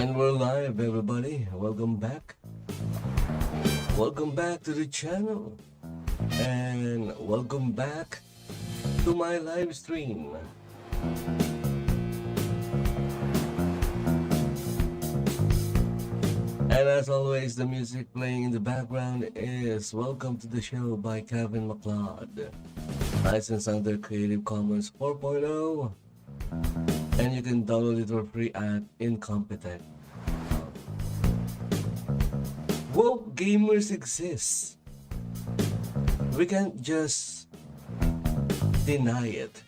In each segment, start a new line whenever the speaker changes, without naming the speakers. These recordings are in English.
And we're live, everybody. Welcome back. Welcome back to the channel. And welcome back to my live stream. And as always, the music playing in the background is Welcome to the Show by Kevin MacLeod. Licensed under Creative Commons 4.0. And you can download it for free at Incompetent. Woke gamers exist. We can't just deny it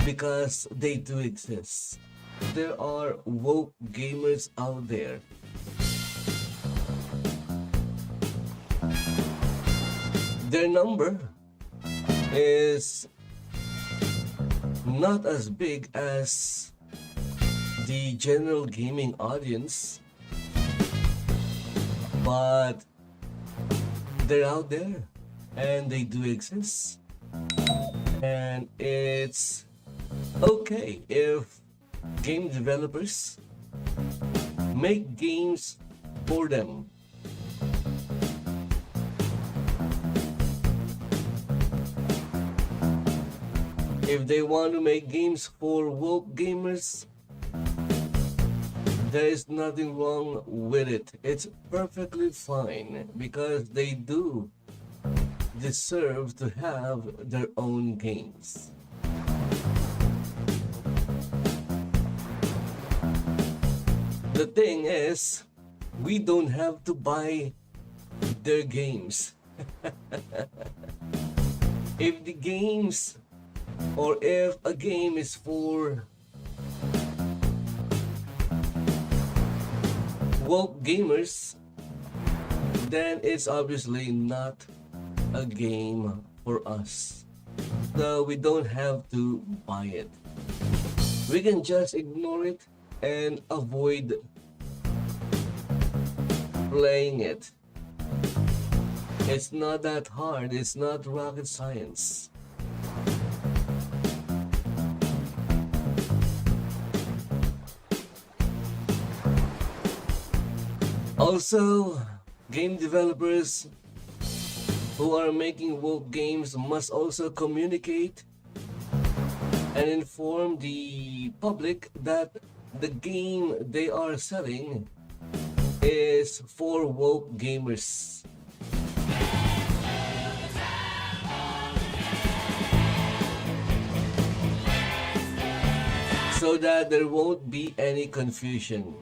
because they do exist. There are woke gamers out there. Their number is not as big as the general gaming audience, but they're out there and they do exist. And it's okay if game developers make games for them. If they want to make games for woke gamers, there is nothing wrong with it. It's perfectly fine because they do deserve to have their own games. The thing is, we don't have to buy their games. If the games or if a game is for woke gamers, then it's obviously not a game for us. So we don't have to buy it. We can just ignore it and avoid playing it. It's not that hard. It's not rocket science. Also, game developers who are making woke games must also communicate and inform the public that the game they are selling is for woke gamers. So that there won't be any confusion.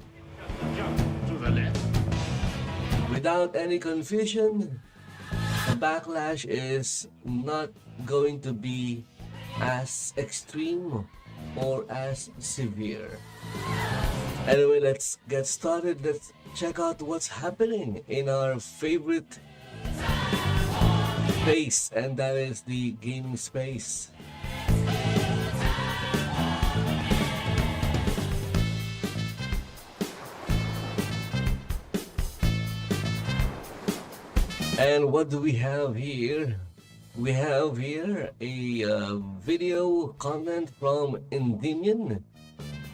Without any confusion, the backlash is not going to be as extreme or as severe. Anyway, let's get started. Let's check out what's happening in our favorite space, and that is the gaming space. And what do we have here? We have here a video content from Endymion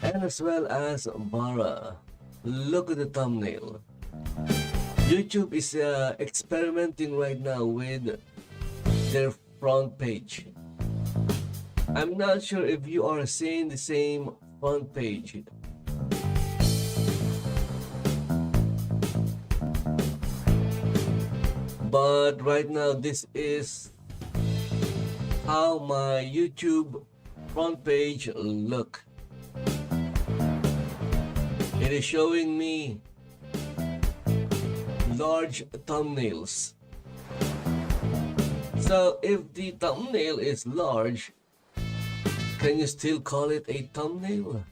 and as well as Bara. Look at the thumbnail. YouTube is experimenting right now with their front page. I'm not sure if you are seeing the same front page. But right now, this is how my YouTube front page look. It is showing me large thumbnails. So if the thumbnail is large, can you still call it a thumbnail?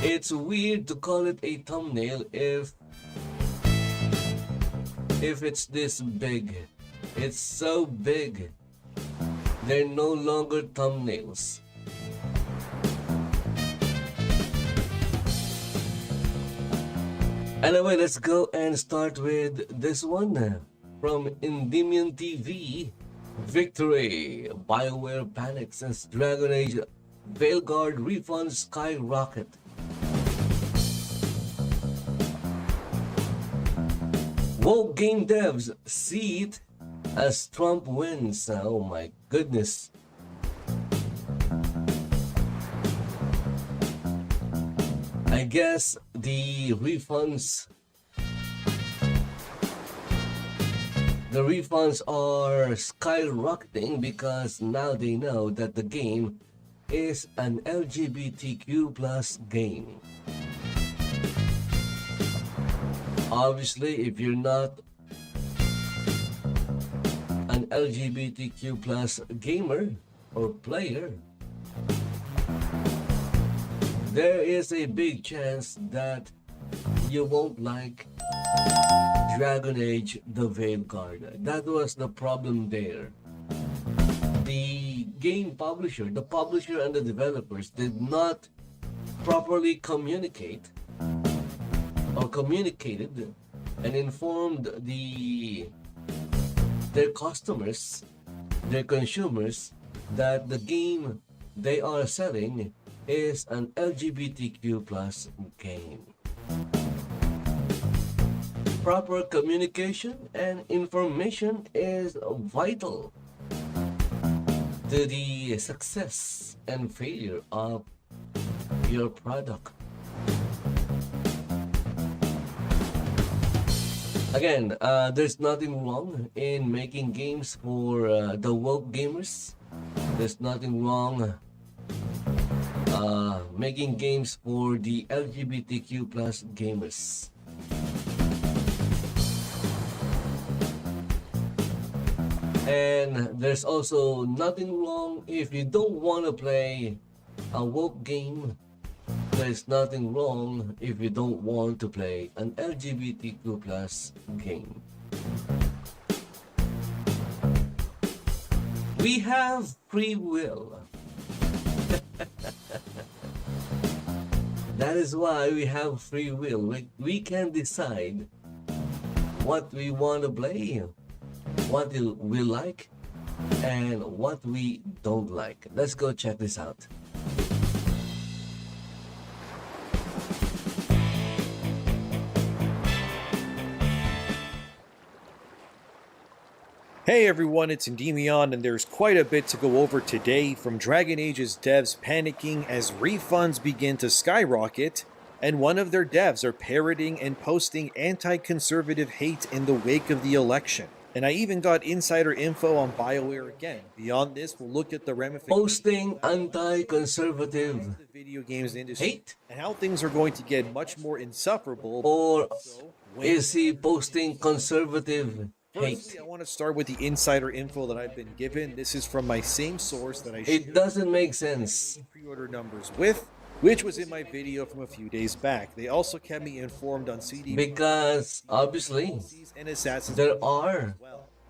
It's weird to call it a thumbnail if it's this big. It's so big. They're no longer thumbnails. Anyway, let's go and start with this one from Endymion TV. Victory! BioWare panics since Dragon Age Veilguard refunds skyrocket. Woke game devs see it as Trump wins. Oh my goodness. I guess the refunds are skyrocketing because now they know that the game is an LGBTQ plus game. Obviously, if you're not an LGBTQ plus gamer or player, there is a big chance that you won't like Dragon Age the Veilguard. That was the problem there. The game publisher, the publisher and the developers did not properly communicated and informed their customers, their consumers, that the game they are selling is an LGBTQ plus game. Proper communication and information is vital to the success and failure of your product. Again, there's nothing wrong in making games for the woke gamers. There's nothing wrong making games for the LGBTQ plus gamers. And there's also nothing wrong if you don't want to play a woke game. There's nothing wrong if you don't want to play an LGBTQ plus game. We have free will. That is why we have free will. We can decide what we want to play, what we like, and what we don't like. Let's go check this out.
Hey everyone, it's Endymion, and there's quite a bit to go over today, from Dragon Age's devs panicking as refunds begin to skyrocket, and one of their devs are parroting and posting anti-conservative hate in the wake of the election. And I even got insider info on BioWare again. Beyond this, we'll look at the ramifications
posting anti-conservative
of the video games industry
hate,
and how things are going to get much more insufferable.
or is he posting conservative hate?
Firstly, I want to start with the insider info that I've been given. This is from my same source that I
It doesn't make sense.
pre-order numbers with, which was in my video from a few days back. They also kept me informed on CD
Because obviously,
and Assassin's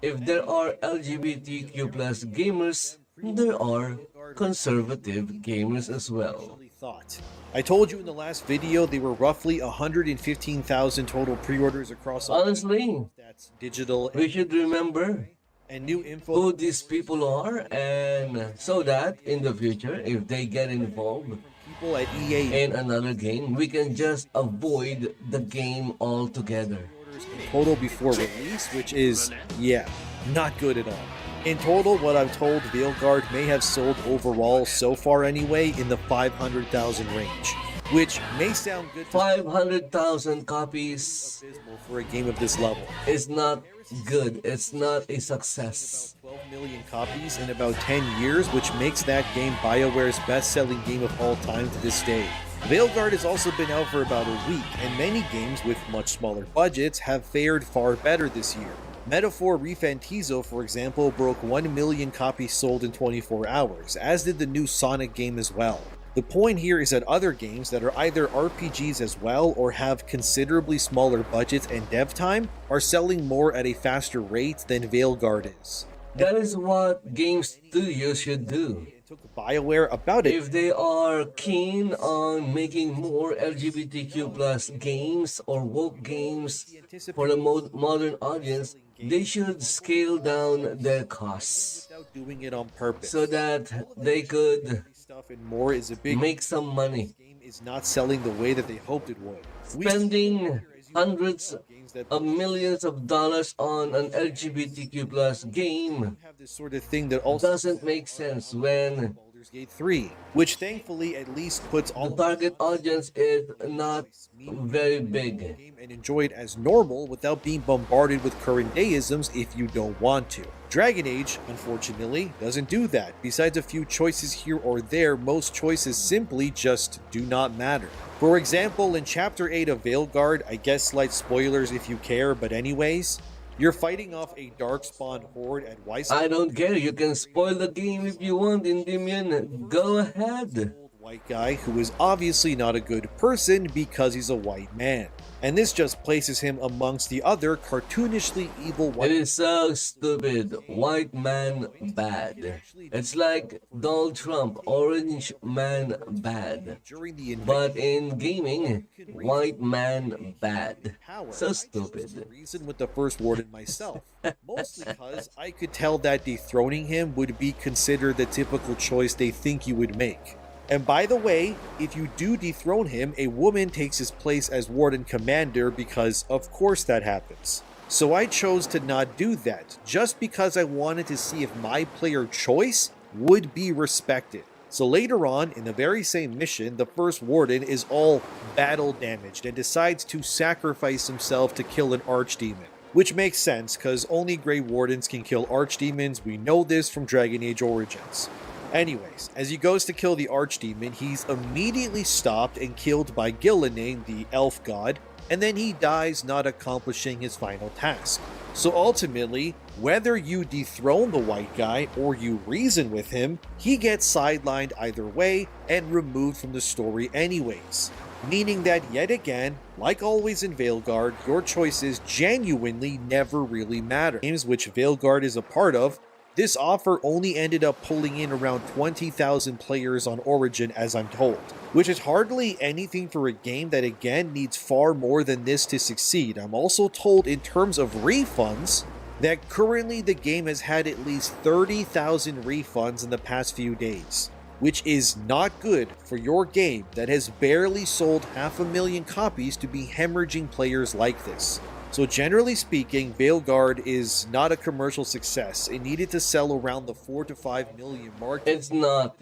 if there are LGBTQ plus gamers, there are conservative gamers as well.
thought. I told you in the last video they were roughly 115,000 total pre-orders across all
Honestly,
that's digital
we should remember
and new info
who these people are, and so that in the future, if they get involved
people at EA
in another game, we can just avoid the game altogether.
in total before release, which is, yeah, not good at all. In total, what I'm told, Veilguard may have sold overall so far anyway in the 500,000 range, which may sound good.
500,000 copies
For a game of this level,
is not good. It's not a success.
12 million copies in about 10 years, which makes that game BioWare's best-selling game of all time to this day. Veilguard has also been out for about a week, and many games with much smaller budgets have fared far better this year. Metaphor Refantizo, for example, broke 1 million copies sold in 24 hours, as did the new Sonic game as well. The point here is that other games that are either RPGs as well or have considerably smaller budgets and dev time are selling more at a faster rate than Veilguard is.
That is what game studios should do.
It took BioWare about it.
If they are keen on making more LGBTQ plus games or woke games for the modern audience, they should scale down their costs
Without doing it on purpose.
so that they could
stuff and more is a big
make some money.
this game is not selling the way that they hoped it would. We see
Spending
as you
hundreds
games that
of millions of dollars on an LGBTQ plus game
have this sort of thing that also
doesn't make sense when
Baldur's Gate 3, which thankfully at least puts all
the target audience is not very big.
game and enjoy it as normal without being bombarded with current deisms if you don't want to. Dragon Age, unfortunately, doesn't do that. Besides a few choices here or there, most choices simply just do not matter. For example, in Chapter 8 of Veilguard, I guess slight spoilers if you care, but anyways, you're fighting off a darkspawn horde at Weiss.
I don't care, you can spoil the game if you want, Endymion. Go ahead.
White guy who is obviously not a good person because he's a white man. And this just places him amongst the other cartoonishly evil
It
white
is so stupid. White man bad. It's like Donald Trump, orange man bad.
during the
But in gaming, white man bad.
power.
So
I
stupid.
reason with the first warden myself. Mostly because I could tell that dethroning him would be considered the typical choice they think you would make. And by the way, if you do dethrone him, a woman takes his place as Warden Commander because of course that happens. So I chose to not do that, just because I wanted to see if my player choice would be respected. So later on, in the very same mission, the first Warden is all battle damaged and decides to sacrifice himself to kill an Archdemon. Which makes sense, because only Grey Wardens can kill Archdemons. We know this from Dragon Age Origins. Anyways, as he goes to kill the Archdemon, he's immediately stopped and killed by Gillenane, the elf god, and then he dies not accomplishing his final task. So ultimately, whether you dethrone the white guy or you reason with him, he gets sidelined either way and removed from the story anyways. Meaning that yet again, like always in Veilguard, your choices genuinely never really matter. Games which Veilguard is a part of, this offer only ended up pulling in around 20,000 players on Origin as I'm told, which is hardly anything for a game that again needs far more than this to succeed. I'm also told in terms of refunds that currently the game has had at least 30,000 refunds in the past few days, which is not good for your game that has barely sold 500,000 copies to be hemorrhaging players like this. So generally speaking, Veilguard is not a commercial success. It needed to sell around the 4 to 5 million mark.
It's not.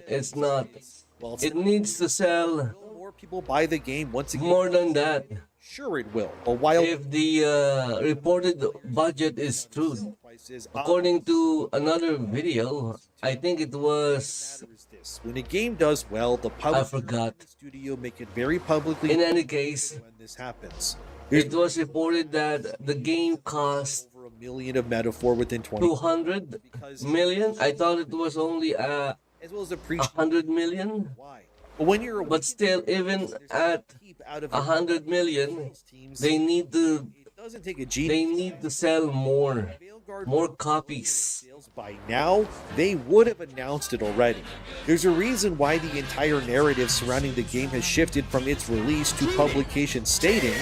Well,
It needs to sell
more people buy the game once again.
more than that.
Sure it will. But while
If the reported budget is true,
prices
according to another video, I think it was,
this. When a game does well, the
I
publisher
forgot.
and the studio make it very publicly
In any case,
when this happens.
it was reported that the game cost
Over a million of metaphor within 20
200 million. I thought it was only
as well as appreciate
100 million.
why. But when you're
But still, even at
keep out of
100 million,
teams,
they need to
it doesn't take a genius.
sell more copies.
Sales by now, they would have announced it already. There's a reason why the entire narrative surrounding the game has shifted from its release to publication stating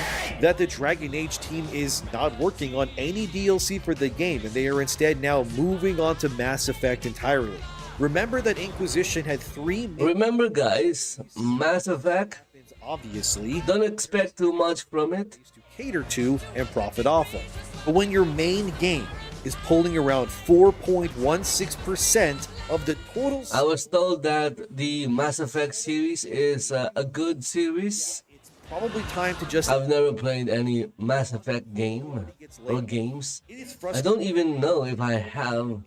that the Dragon Age team is not working on any DLC for the game and they are instead now moving on to Mass Effect entirely. Remember that Inquisition had 3 main
Remember, guys, Mass Effect,
weapons, obviously,
don't expect too much from it.
to cater to and profit off of. But when your main game is pulling around 4.16% of the total
I was told that the Mass Effect series is a good series.
it's probably time to just
I've never played any Mass Effect game or games.
it is
I
frustrating
don't even know if I have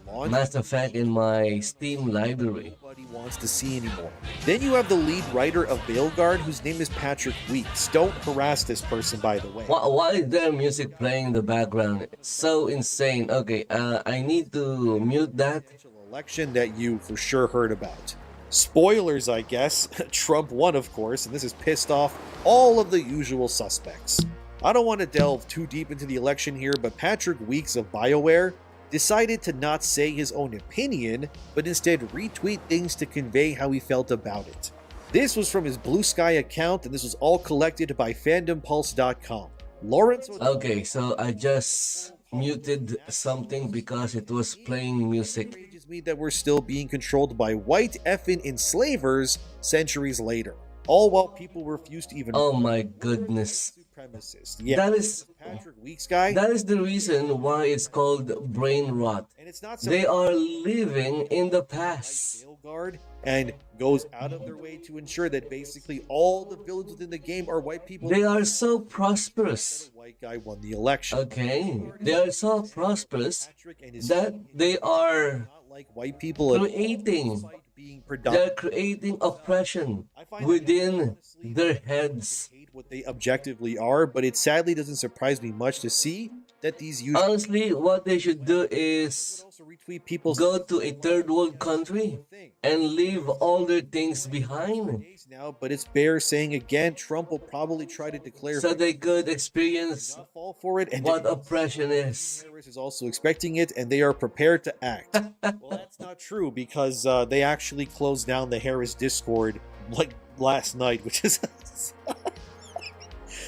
launch
Mass Effect in my Steam library.
nobody wants to see anymore. Then you have the lead writer of Veilguard, whose name is Patrick Weeks. Don't harass this person, by the way.
Why is there music playing in the background? It's so insane. Okay, I need to mute that.
Election that you for sure heard about. Spoilers, I guess. Trump won, of course, and this has pissed off all of the usual suspects. I don't want to delve too deep into the election here, but Patrick Weeks of BioWare decided to not say his own opinion, but instead retweet things to convey how he felt about it. This was from his Blue Sky account, and this was all collected by fandompulse.com. Lawrence
Okay, so I just muted something because it was playing music.
surprised me that we're still being controlled by white effing enslavers centuries later. All while people refuse to even
Oh my goodness.
supremacists. Yeah,
That is
Patrick Weeks guy.
that is the reason why it's called brain rot.
And it's not
They are living in the past.
Veilguard and goes out of their way to ensure that basically all the villains within the game are white people.
They are so prosperous.
The white guy won the election.
Okay, they are so prosperous
Patrick and his
that they are
not like white people
creating
being
they're
predominant.
creating oppression within their heads.
What they objectively are, but it sadly doesn't surprise me much to see that these users
Honestly, what they should do is
also retweet people's
go to a third world country and leave all their things behind
days now. But it's bear saying again, Trump will probably try to declare
so they could experience
not fall for it, and
what oppression is.
Harris is also expecting it, and they are prepared to act. Well, that's not true because they actually closed down the Harris Discord like last night, which is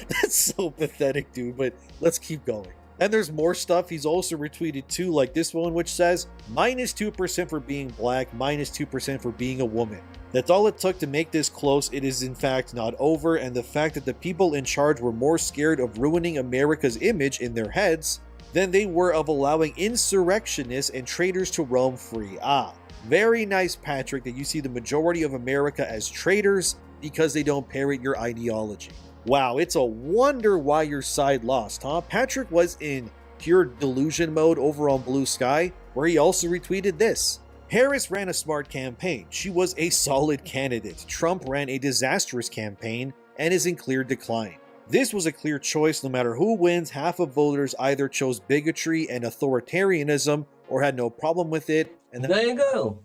that's so pathetic, dude. But let's keep going. And there's more stuff he's also retweeted too, like this one, which says -2% for being black, -2% for being a woman. That's all it took to make this close. It is in fact not over, and the fact that the people in charge were more scared of ruining America's image in their heads than they were of allowing insurrectionists and traitors to roam free. Ah, very nice, Patrick, that you see the majority of America as traitors because they don't parrot your ideology. Wow, it's a wonder why your side lost, huh? Patrick was in pure delusion mode over on Blue Sky, where he also retweeted this. Harris ran a smart campaign. She was a solid candidate. Trump ran a disastrous campaign and is in clear decline. This was a clear choice. No matter who wins, half of voters either chose bigotry and authoritarianism or had no problem with it. And
There you go.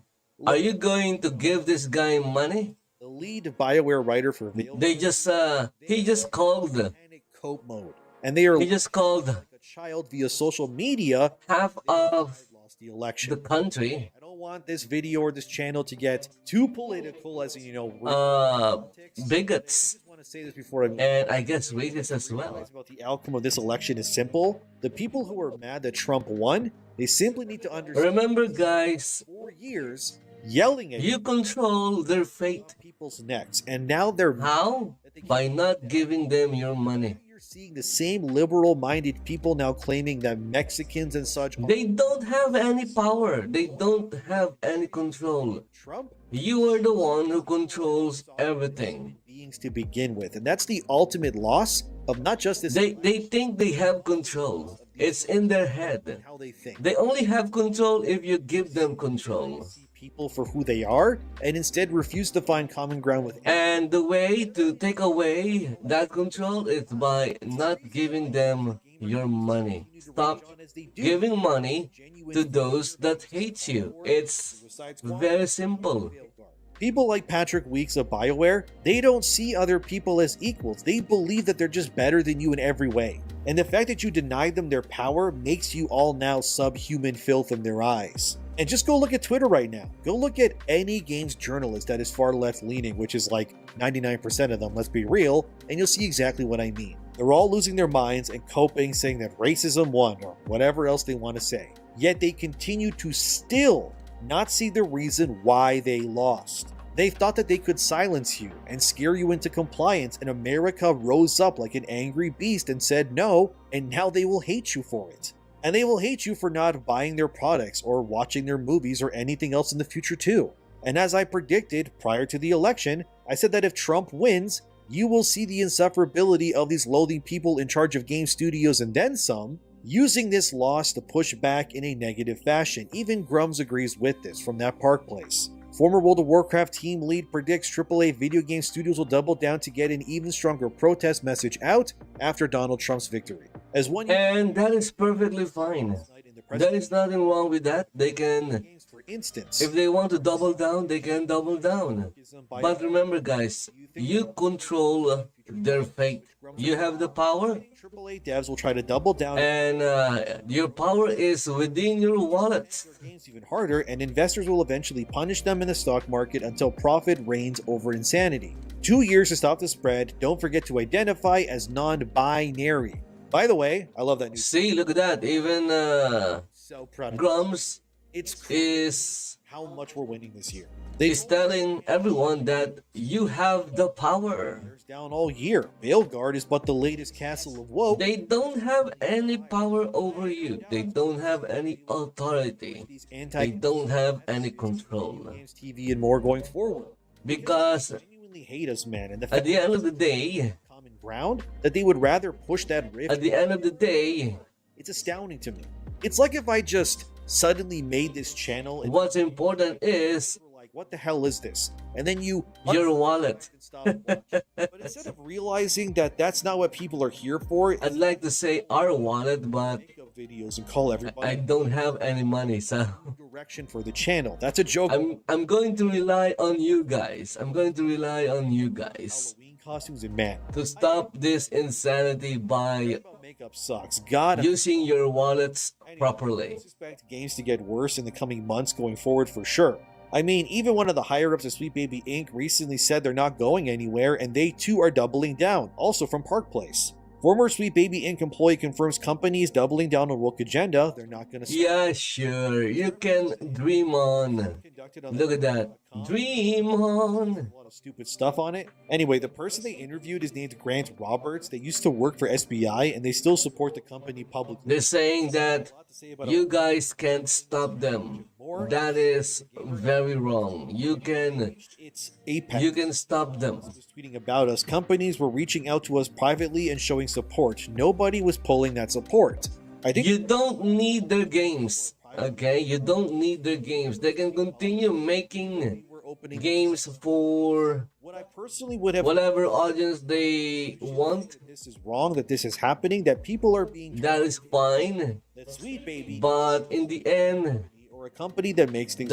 Are you going to give this guy money?
the lead BioWare writer for Veilguard
They just he just called
panic cope mode, and they are
he just called
like a child via social media.
half of
Lost the election.
the country
I don't want this video or this channel to get too political, as in,
bigots,
I want to say this before I
and I guess racists as well.
about the outcome of this election is simple. The people who are mad that Trump won, they simply need to understand
Remember, guys,
4 years yelling at
you control their fate.
people's necks, and now they're
How? By not giving them your money.
you're seeing the same liberal-minded people now claiming that Mexicans and such
They don't have any power. They don't have any control.
Trump
You are the one who controls everything.
beings to begin with, and that's the ultimate loss of not just this
They think they have control. It's in their head.
how they think.
They only have control if you give them control.
See people for who they are and instead refuse to find common ground with
And the way to take away that control is by not giving them your money. Stop giving money to those that hate you. It's very simple.
People like Patrick Weeks of BioWare, they don't see other people as equals. They believe that they're just better than you in every way. And the fact that you denied them their power makes you all now subhuman filth in their eyes. And just go look at Twitter right now. Go look at any games journalist that is far left leaning, which is like 99% of them, let's be real, and you'll see exactly what I mean. They're all losing their minds and coping, saying that racism won, or whatever else they want to say. Yet they continue to still not see the reason why they lost. They thought that they could silence you and scare you into compliance, and America rose up like an angry beast and said no, and now they will hate you for it. And they will hate you for not buying their products or watching their movies or anything else in the future too. And as I predicted prior to the election, I said that if Trump wins, you will see the insufferability of these loathing people in charge of game studios and then some, using this loss to push back in a negative fashion. Even Grums agrees with this from that Park Place. Former World of Warcraft team lead predicts AAA video game studios will double down to get an even stronger protest message out after Donald Trump's victory. As one
And that is perfectly fine. There is nothing wrong with that. They can,
for instance,
if they want to double down, they can double down. But remember, guys, you control their fate. You have the power,
AAA devs will try to double down
and your power is within your wallet.
games even harder, and investors will eventually punish them in the stock market until profit reigns over insanity. 2 years to stop the spread. Don't forget to identify as non-binary. By the way, I love that new.
See, look at that. Even
So proud of
Grums
It's crazy
is
how much we're winning this year.
is telling everyone that you have the power.
Bears down all year. Veilguard is but the latest castle of woe.
They don't have any power over you. They don't have any authority.
These
They don't have any control.
games, TV, and more going forward.
Because
They genuinely hate us, man. And the
at
fact
the end of the day,
common ground that they would rather push that rift.
at the end of the day,
It's astounding to me. It's like if I just suddenly made this channel and
what's important is
people were like, what the hell is this? And then you
your wallet.
and stop watching. But instead of realizing that that's not what people are here for,
I'd like to say our wallet, but
make up videos and call
I
everybody
don't have any money, so
direction for the channel. That's a joke.
I'm going to rely on you guys. I'm going to rely on you guys
Halloween costumes and man,
to stop this insanity by
makeup sucks. God,
using your wallets
I
properly.
expect games to get worse in the coming months going forward for sure. I mean, even one of the higher ups of Sweet Baby Inc. recently said they're not going anywhere, and they too are doubling down, also from Park Place. Former Sweet Baby Inc. employee confirms company is doubling down on woke agenda. They're not going to.
Yeah, sure. You can dream on. Look at that. Dream on.
A lot of stupid stuff on it. Anyway, the person they interviewed is named Grant Roberts. They used to work for SBI, and they still support the company publicly.
They're saying that
A lot to say about
you guys can't stop them. That is very wrong.
it's Apex.
You can stop them.
Was tweeting about us. Companies were reaching out to us privately and showing support. Nobody was pulling that support. I think
You don't need their games. Okay? You don't need their games. They can continue making
we're opening
games for
what I personally would have.
whatever audience they want.
This is wrong. That this is happening. That people are being.
That is fine.
That Sweet Baby
But in the end,
or a company that makes things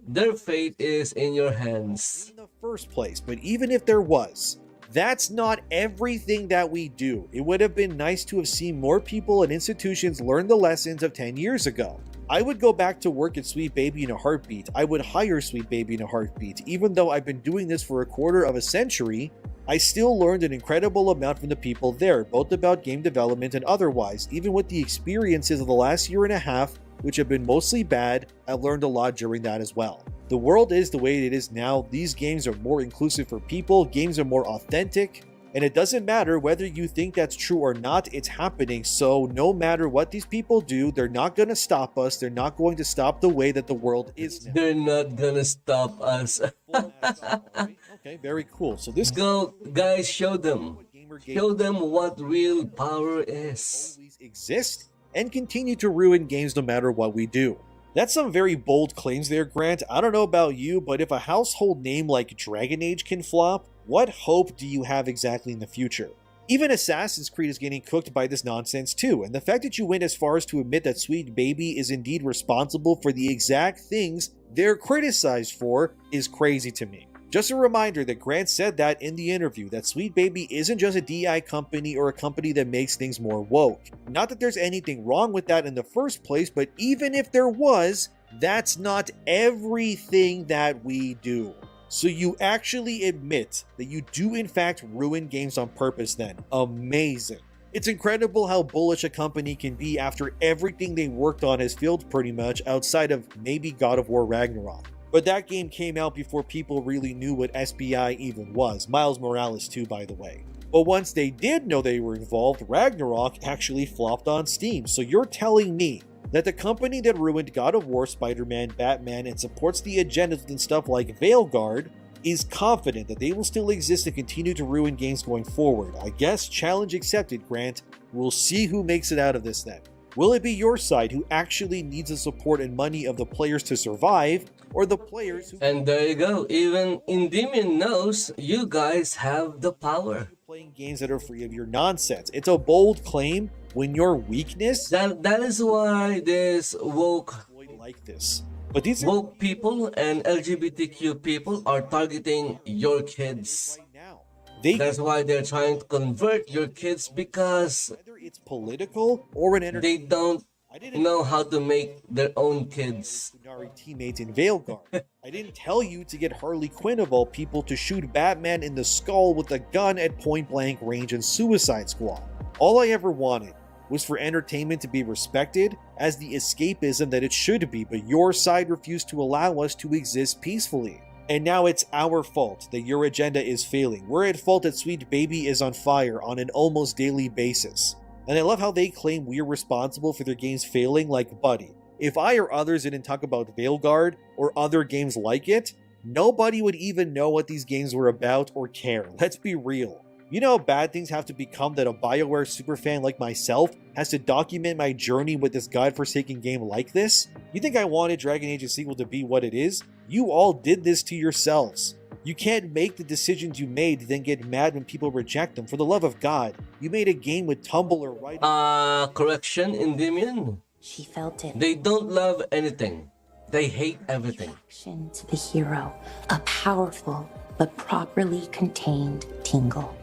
their fate is in your hands.
in the first place. But even if there was, that's not everything that we do. It would have been nice to have seen more people and institutions learn the lessons of 10 years ago. I would go back to work at Sweet Baby in a heartbeat. I would hire Sweet Baby in a heartbeat. Even though I've been doing this for a quarter of a century, I still learned an incredible amount from the people there, both about game development and otherwise. Even with the experiences of the last year and a half, which have been mostly bad, I learned a lot during that as well. The world is the way it is now. These games are more inclusive for people, games are more authentic, and it doesn't matter whether you think that's true or not, it's happening. So no matter what these people do, they're not going to stop us. They're not going to stop the way that the world is now.
They're not gonna stop us.
Okay, very cool. So this
Go, guys, show them. Show them what real power is.
always exist and continue to ruin games no matter what we do. That's some very bold claims there, Grant. I don't know about you, but if a household name like Dragon Age can flop, what hope do you have exactly in the future? Even Assassin's Creed is getting cooked by this nonsense too, and the fact that you went as far as to admit that Sweet Baby is indeed responsible for the exact things they're criticized for is crazy to me. Just a reminder that Grant said that in the interview, that Sweet Baby isn't just a DI company or a company that makes things more woke. Not that there's anything wrong with that in the first place, but even if there was, that's not everything that we do. So you actually admit that you do in fact ruin games on purpose then. Amazing. It's incredible how bullish a company can be after everything they worked on has failed pretty much outside of maybe God of War Ragnarok. But that game came out before people really knew what SBI even was. Miles Morales too, by the way. But once they did know they were involved, Ragnarok actually flopped on Steam. So you're telling me that the company that ruined God of War, Spider-Man, Batman, and supports the agendas and stuff like Veilguard is confident that they will still exist and continue to ruin games going forward. I guess challenge accepted, Grant. We'll see who makes it out of this then. Will it be your side who actually needs the support and money of the players to survive, or the players who...
And there you go. Even Endymion knows you guys have the power.
playing games that are free of your nonsense. It's a bold claim when your weakness...
That is why this woke
like this. But these are
woke people and LGBTQ people are targeting your kids.
right now. They
That's why they're trying to convert your kids, because
whether it's political or an
they don't
I didn't
know how to make their own kids.
Kunari teammates in Veilguard. I didn't tell you to get Harley Quinn of all people to shoot Batman in the skull with a gun at point blank range in Suicide Squad. All I ever wanted was for entertainment to be respected as the escapism that it should be, but your side refused to allow us to exist peacefully. And now it's our fault that your agenda is failing. We're at fault that Sweet Baby is on fire on an almost daily basis. And I love how they claim we're responsible for their games failing, like, buddy, if I or others didn't talk about Veilguard or other games like it, nobody would even know what these games were about or care. Let's be real. You know how bad things have to become that a BioWare superfan like myself has to document my journey with this godforsaken game like this? You think I wanted Dragon Age's sequel to be what it is? You all did this to yourselves. You can't make the decisions you made, then get mad when people reject them. For the love of God, you made a game with Tumblr right.
Correction, Endymion.
She felt it.
They don't love anything. They hate everything.
Attraction to the hero. A powerful but properly contained tingle.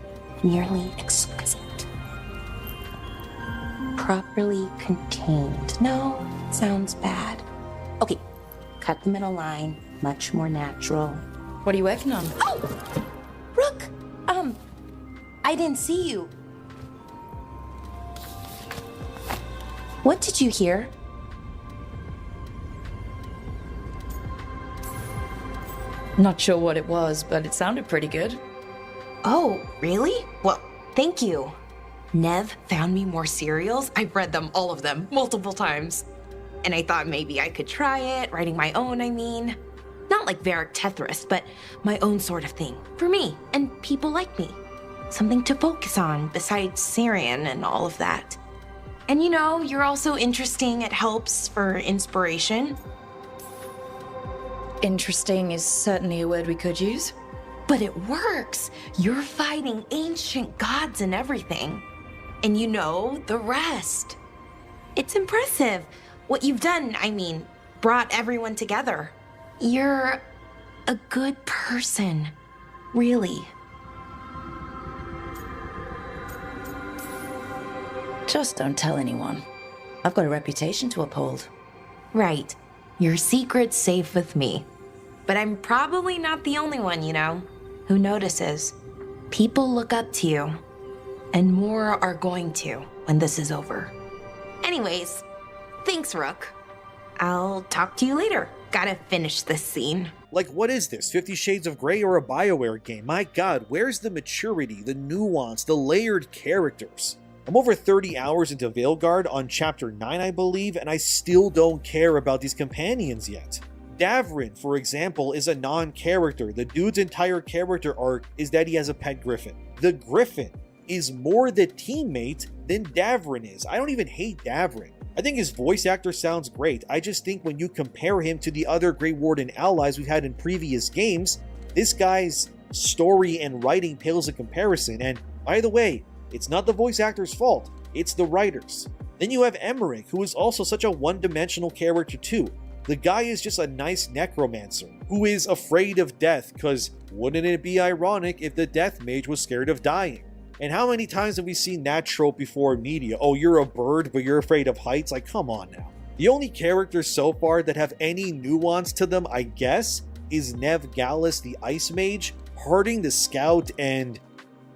Nearly exquisite. Properly contained. No, sounds bad. Okay, cut the middle line. Much more natural.
What are you working on?
Oh! Rook! I didn't see you. What did you hear?
Not sure what it was, but it sounded pretty good.
Oh, really? Well, thank you. Nev found me more cereals. I've read them, all of them, multiple times. And I thought maybe I could try it, writing my own, I mean. Not like Varric Tetris, but my own sort of thing. For me, and people like me. Something to focus on, besides Syrian and all of that. And you know, you're also interesting. It helps for inspiration.
Interesting is certainly a word we could use.
But it works. You're fighting ancient gods and everything. And you know the rest. It's impressive. What you've done, I mean, brought everyone together. You're a good person. Really.
Just don't tell anyone. I've got a reputation to uphold.
Right. Your secret's safe with me. But I'm probably not the only one, you know, who notices. People look up to you. And more are going to when this is over. Anyways, thanks, Rook. I'll talk to you later. Gotta finish this scene.
Like, what is this? 50 Shades of Grey or a BioWare game? My god, where's the maturity, the nuance, the layered characters? I'm over 30 hours into Veilguard on chapter 9, I believe, and I still don't care about these companions yet. Davrin, for example, is a non-character. The dude's entire character arc is that he has a pet griffin. The griffin is more the teammate than Davrin is. I don't even hate Davrin. I think his voice actor sounds great. I just think when you compare him to the other Grey Warden allies we've had in previous games, this guy's story and writing pales in comparison. And by the way, it's not the voice actor's fault, it's the writers. Then you have Emmerich, who is also such a one-dimensional character too. The guy is just a nice necromancer who is afraid of death, because wouldn't it be ironic if the death mage was scared of dying? And how many times have we seen that trope before in media? Oh, you're a bird, but you're afraid of heights? Like, come on now. The only characters so far that have any nuance to them, I guess, is Nev Gallus the Ice Mage, Harding the Scout, and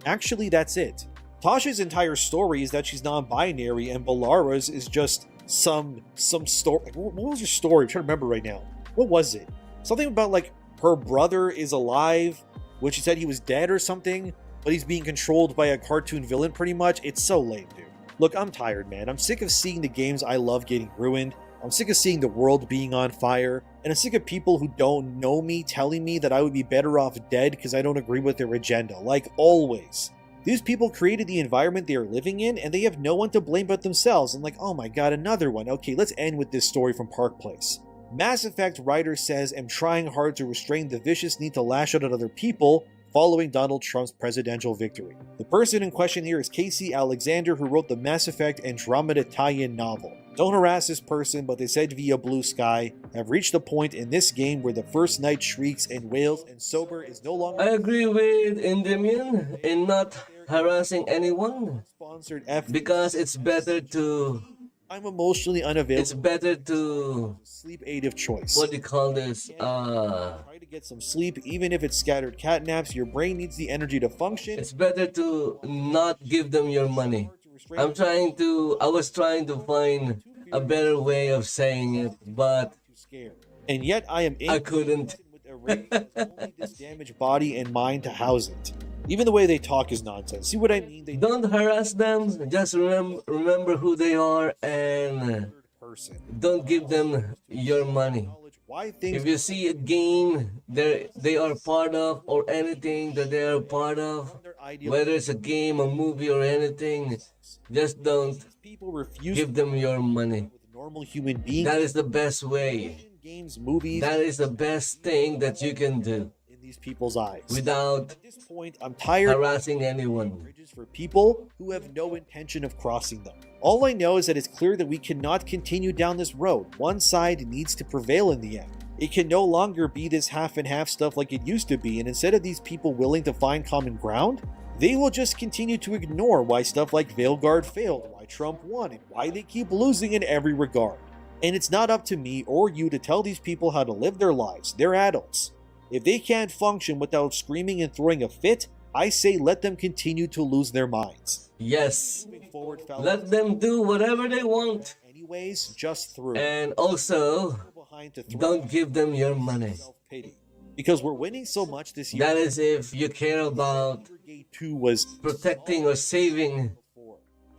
actually that's it. Tasha's entire story is that she's non-binary, and Balara's is just some story. What was her story? I'm trying to remember right now. What was it? Something about like her brother is alive, when she said he was dead or something, but he's being controlled by a cartoon villain pretty much. It's so lame, dude. Look, I'm tired, man. I'm sick of seeing the games I love getting ruined. I'm sick of seeing the world being on fire, and I'm sick of people who don't know me telling me that I would be better off dead because I don't agree with their agenda, like always. These people created the environment they are living in, and they have no one to blame but themselves. And like, oh my god, another one. Okay, let's end with this story from Park Place. Mass Effect writer says, "I'm trying hard to restrain the vicious need to lash out at other people following Donald Trump's presidential victory." The person in question here is Casey Alexander, who wrote the Mass Effect Andromeda tie-in novel. Don't harass this person, but they said via Blue Sky, have reached a point in this game where the first knight shrieks and wails and sober is no longer...
I agree with Endymion in not harassing anyone,
sponsored F
because it's better to...
I'm emotionally unavailable.
It's better to...
sleep aid of choice.
What do you call this?
Try to get some sleep, even if it's scattered cat naps. Your brain needs the energy to function.
It's better to not give them your money.
To
I was trying to find a better way of saying it, but
And yet I am
I couldn't.
with a rage that has only this damaged body and mind to house it. Even the way they talk is nonsense. See what I mean? They
Don't harass them. Just remember who they are and
person.
don't give them your money.
Why things
If you see a game they are part of or anything that they are part of, whether it's a game, a movie, or anything, just don't
people refuse
give them your money.
with normal human beings.
That is the best way.
Games, movies,
That is the best thing that you can do
in these people's eyes.
without
At this point, I'm tired of
harassing anyone.
bridges for people who have no intention of crossing them. All I know is that it's clear that we cannot continue down this road. One side needs to prevail in the end. It can no longer be this half and half stuff like it used to be, and instead of these people willing to find common ground, they will just continue to ignore why stuff like Veilguard failed, why Trump won, and why they keep losing in every regard. And it's not up to me or you to tell these people how to live their lives. They're adults. If they can't function without screaming and throwing a fit, I say let them continue to lose their minds.
Yes,
Moving forward, fellas,
let them do whatever they want.
anyways, just through.
And also,
Behind to throw
don't give them your money.
self-pity. Because we're winning so much this year.
That is if you care about
Gate 2 was
protecting or saving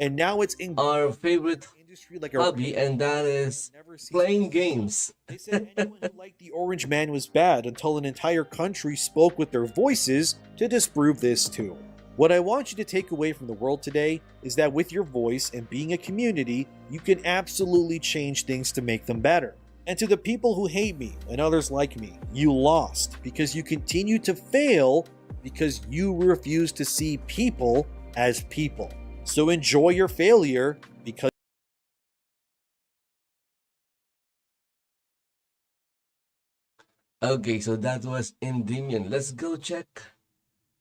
and now it's in
our favorite
industry like a
hobby, and that is
never ceases.
playing games.
They said anyone who liked the Orange Man was bad until an entire country spoke with their voices to disprove this too. What I want you to take away from the world today is that with your voice and being a community, you can absolutely change things to make them better. And to the people who hate me and others like me, you lost because you continue to fail because you refuse to see people as people. So enjoy your failure because
Okay, so that was Endymion. Let's go check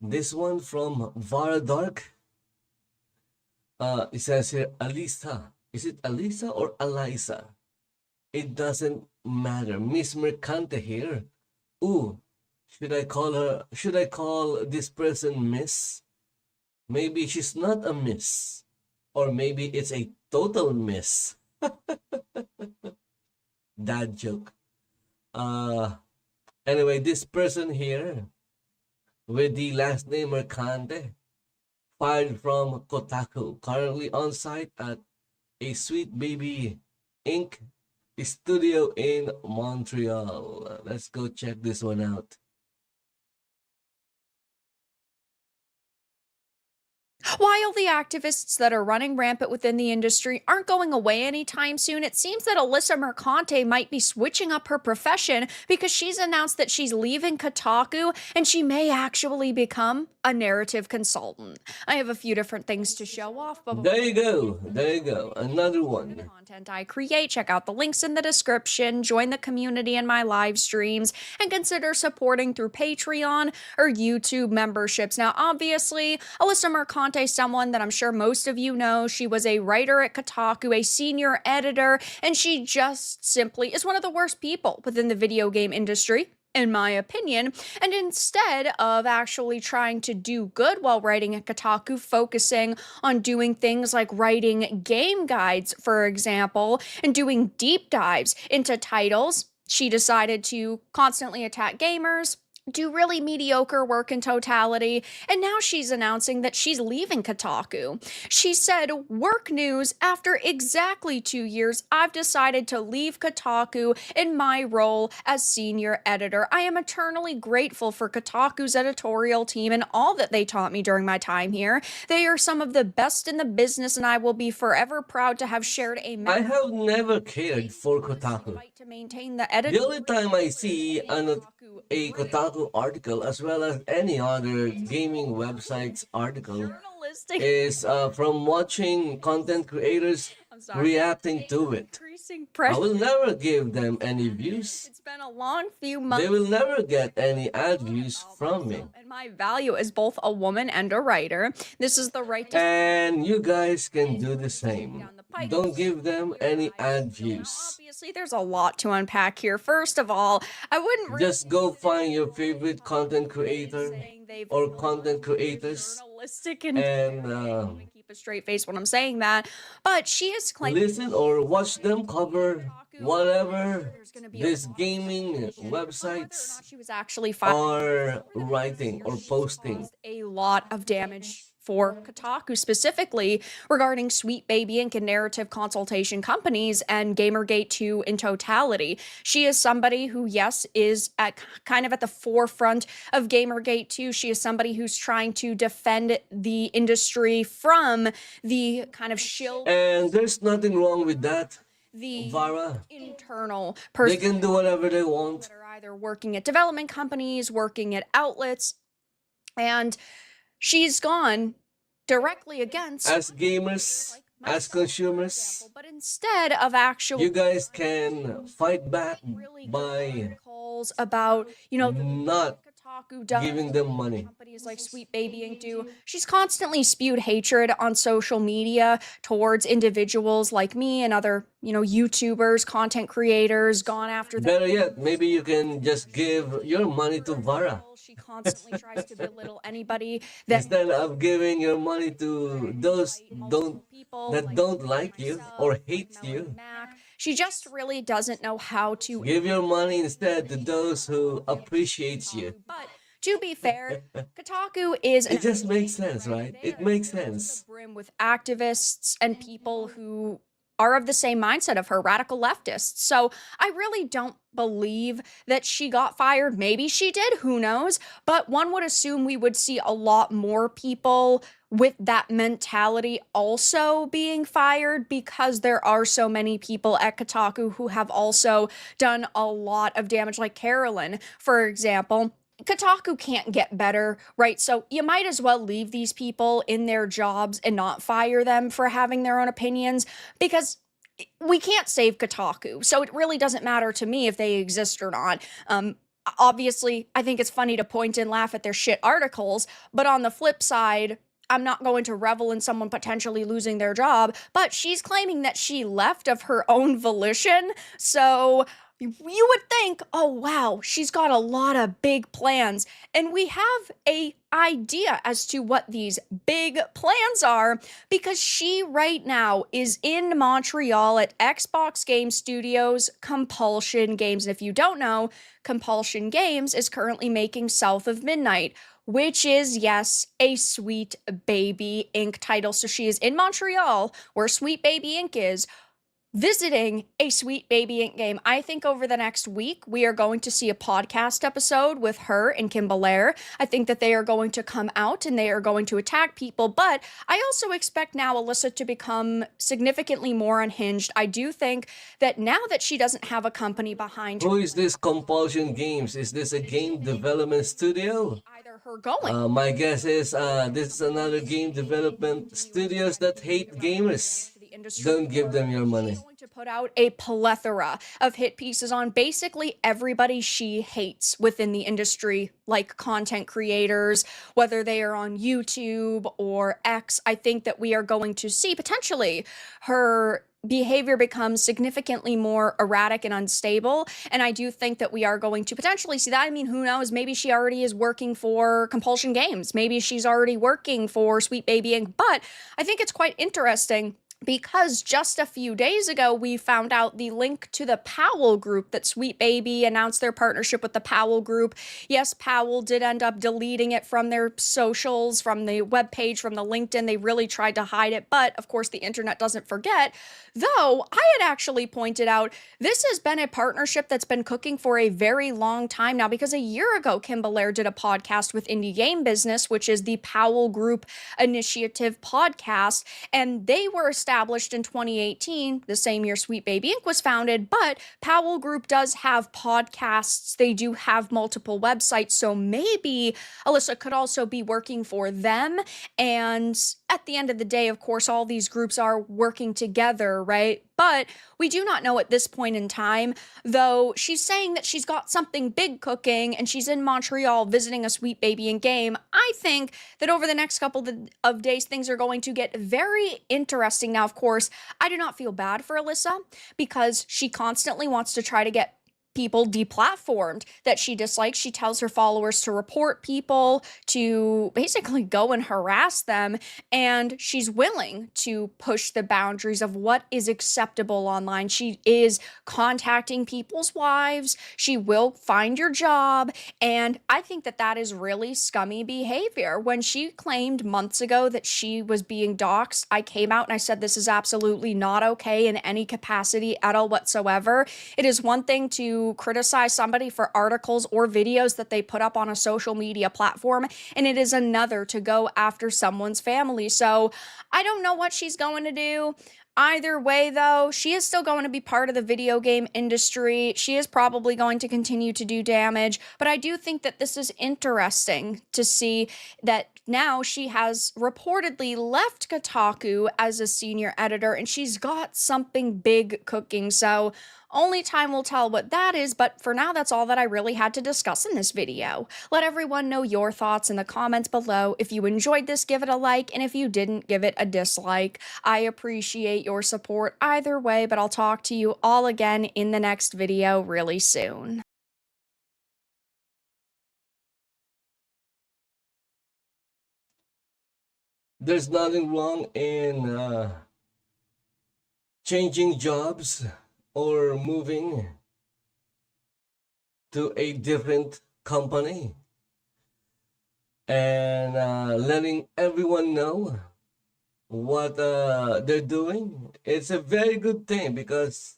this one from Vara Dark. It says here, Alisa. Is it Alisa or Alisa? It doesn't matter. Miss Mercante here. Ooh, should I call this person Miss? Maybe she's not a miss. Or maybe it's a total miss. Dad joke. Anyway, this person here with the last name Mercante filed from Kotaku, currently on site at a Sweet Baby Inc. studio in Montreal. Let's go check this one out.
While the activists that are running rampant within the industry aren't going away anytime soon, it seems that Alyssa Mercante might be switching up her profession because she's announced that she's leaving Kotaku and she may actually become a narrative consultant. I have a few different things to show off, but
There you go. There you go. Another one.
content I create, check out the links in the description, join the community in my live streams, and consider supporting through Patreon or YouTube memberships. Now, obviously, Alyssa Mercante is someone that I'm sure most of you know. She was a writer at Kotaku, a senior editor, and she just simply is one of the worst people within the video game industry, in my opinion. And instead of actually trying to do good while writing at Kotaku, focusing on doing things like writing game guides, for example, and doing deep dives into titles, she decided to constantly attack gamers, do really mediocre work in totality, and now she's announcing that she's leaving Kotaku. She said, "Work news, after exactly 2 years, I've decided to leave Kotaku in my role as senior editor. I am eternally grateful for Kotaku's editorial team and all that they taught me during my time here. They are some of the best in the business, and I will be forever proud to have shared a
I have never cared for Kotaku.
fight to maintain the
The only time I see a Kotaku article, as well as any other gaming website's article,
journalistic
is from watching content creators reacting to it.
increasing
I
pressure.
will never give them any views.
It's been a long few months.
They will never get any ad views from me.
And my value as both a woman and a writer. This is the right to
And you guys can do the same. Don't give them any ad views.
Obviously, there's a lot to unpack here. First of all, I wouldn't really
Just go find your favorite content creator
saying they've
or content creators
journalistic and
and
keep a straight face when I'm saying that. But she is claiming
Listen or watch them cover whatever
there's going to be a
these
lot of
gaming
speculation whether or
websites
not she was actually fired.
are writing or posting.
Caused a lot of damage for Kotaku, specifically regarding Sweet Baby Inc. and narrative consultation companies and Gamergate 2 in totality. She is somebody who, yes, is at kind of at the forefront of Gamergate 2. She is somebody who's trying to defend the industry from the kind of shill,
And there's nothing wrong with that,
the
Vara.
internal
They
person
can do whatever they want.
that are either working at development companies, working at outlets, and she's gone directly against
As gamers, as consumers,
but instead of actually
you guys can fight back
really
by
calls about, you know,
not
Kotaku does,
giving them money.
companies like Sweet Baby Inc. do. She's constantly spewed hatred on social media towards individuals like me and other, YouTubers, content creators, gone after them.
Better yet, maybe you can just give your money to Vara
She constantly tries to belittle anybody that
instead of giving your money to those don't like you or hate you.
She just really doesn't know how to
Give your money instead to those who appreciates you.
But to be fair, Kotaku is
It just makes sense, right? It makes sense.
brim with activists and people who are of the same mindset of her, radical leftists. So I really don't believe that she got fired. Maybe she did, who knows? But one would assume we would see a lot more people with that mentality also being fired, because there are so many people at Kotaku who have also done a lot of damage, like Carolyn, for example. Kotaku can't get better, right? So you might as well leave these people in their jobs and not fire them for having their own opinions, because we can't save Kotaku. So it really doesn't matter to me if they exist or not. Obviously, I think it's funny to point and laugh at their shit articles, but on the flip side, I'm not going to revel in someone potentially losing their job, but she's claiming that she left of her own volition. So you would think, oh wow, she's got a lot of big plans. And we have a idea as to what these big plans are, because she right now is in Montreal at Xbox Game Studios Compulsion Games. And if you don't know, Compulsion Games is currently making South of Midnight, which is, yes, a Sweet Baby Inc. title. So she is in Montreal, where Sweet Baby Inc. is, visiting a Sweet Baby Inc. game. I think over the next week, we are going to see a podcast episode with her and Kim Belair. I think that they are going to come out and they are going to attack people, but I also expect now Alyssa to become significantly more unhinged. I do think that now that she doesn't have a company behind her,
Who is this Compulsion Games? Is this a game development studio?
either her going
My guess is this is another game development studios that hate gamers.
to the industry,
Don't give them your money.
going to put out a plethora of hit pieces on basically everybody she hates within the industry, like content creators, whether they are on YouTube or X. I think that we are going to see potentially her behavior becomes significantly more erratic and unstable. And I do think that we are going to potentially see that. I mean, who knows? Maybe she already is working for Compulsion Games. Maybe she's already working for Sweet Baby Inc. But I think it's quite interesting, because just a few days ago, we found out the link to the Powell Group, that Sweet Baby announced their partnership with the Powell Group. Yes, Powell did end up deleting it from their socials, from the webpage, from the LinkedIn. They really tried to hide it, but of course the internet doesn't forget. Though I had actually pointed out, this has been a partnership that's been cooking for a very long time now, because a year ago, Kim Belair did a podcast with Indie Game Business, which is the Powell Group Initiative podcast, and they were established in 2018, the same year Sweet Baby Inc. was founded. But Powell Group does have podcasts. They do have multiple websites. So maybe Alyssa could also be working for them. And at the end of the day, of course, all these groups are working together, right? But we do not know at this point in time, though she's saying that she's got something big cooking and she's in Montreal visiting a Sweet Baby in game. I think that over the next couple of days, things are going to get very interesting. Now, of course, I do not feel bad for Alyssa, because she constantly wants to try to get people deplatformed that she dislikes. She tells her followers to report people, to basically go and harass them, and she's willing to push the boundaries of what is acceptable online. She is contacting people's wives, she will find your job, and I think that that is really scummy behavior. When she claimed months ago that she was being doxxed, I came out and I said this is absolutely not okay in any capacity at all whatsoever. It is one thing to criticize somebody for articles or videos that they put up on a social media platform, and it is another to go after someone's family. So I don't know what she's going to do. Either way, though, she is still going to be part of the video game industry. She is probably going to continue to do damage, but I do think that this is interesting to see that now she has reportedly left Kotaku as a senior editor, and she's got something big cooking. So only time will tell what that is, but for now, that's all that I really had to discuss in this video. Let everyone know your thoughts in the comments below. If you enjoyed this, give it a like, and if you didn't, give it a dislike. I appreciate your support either way, but I'll talk to you all again in the next video really soon.
There's nothing wrong in changing jobs or moving to a different company and letting everyone know what they're doing. It's a very good thing because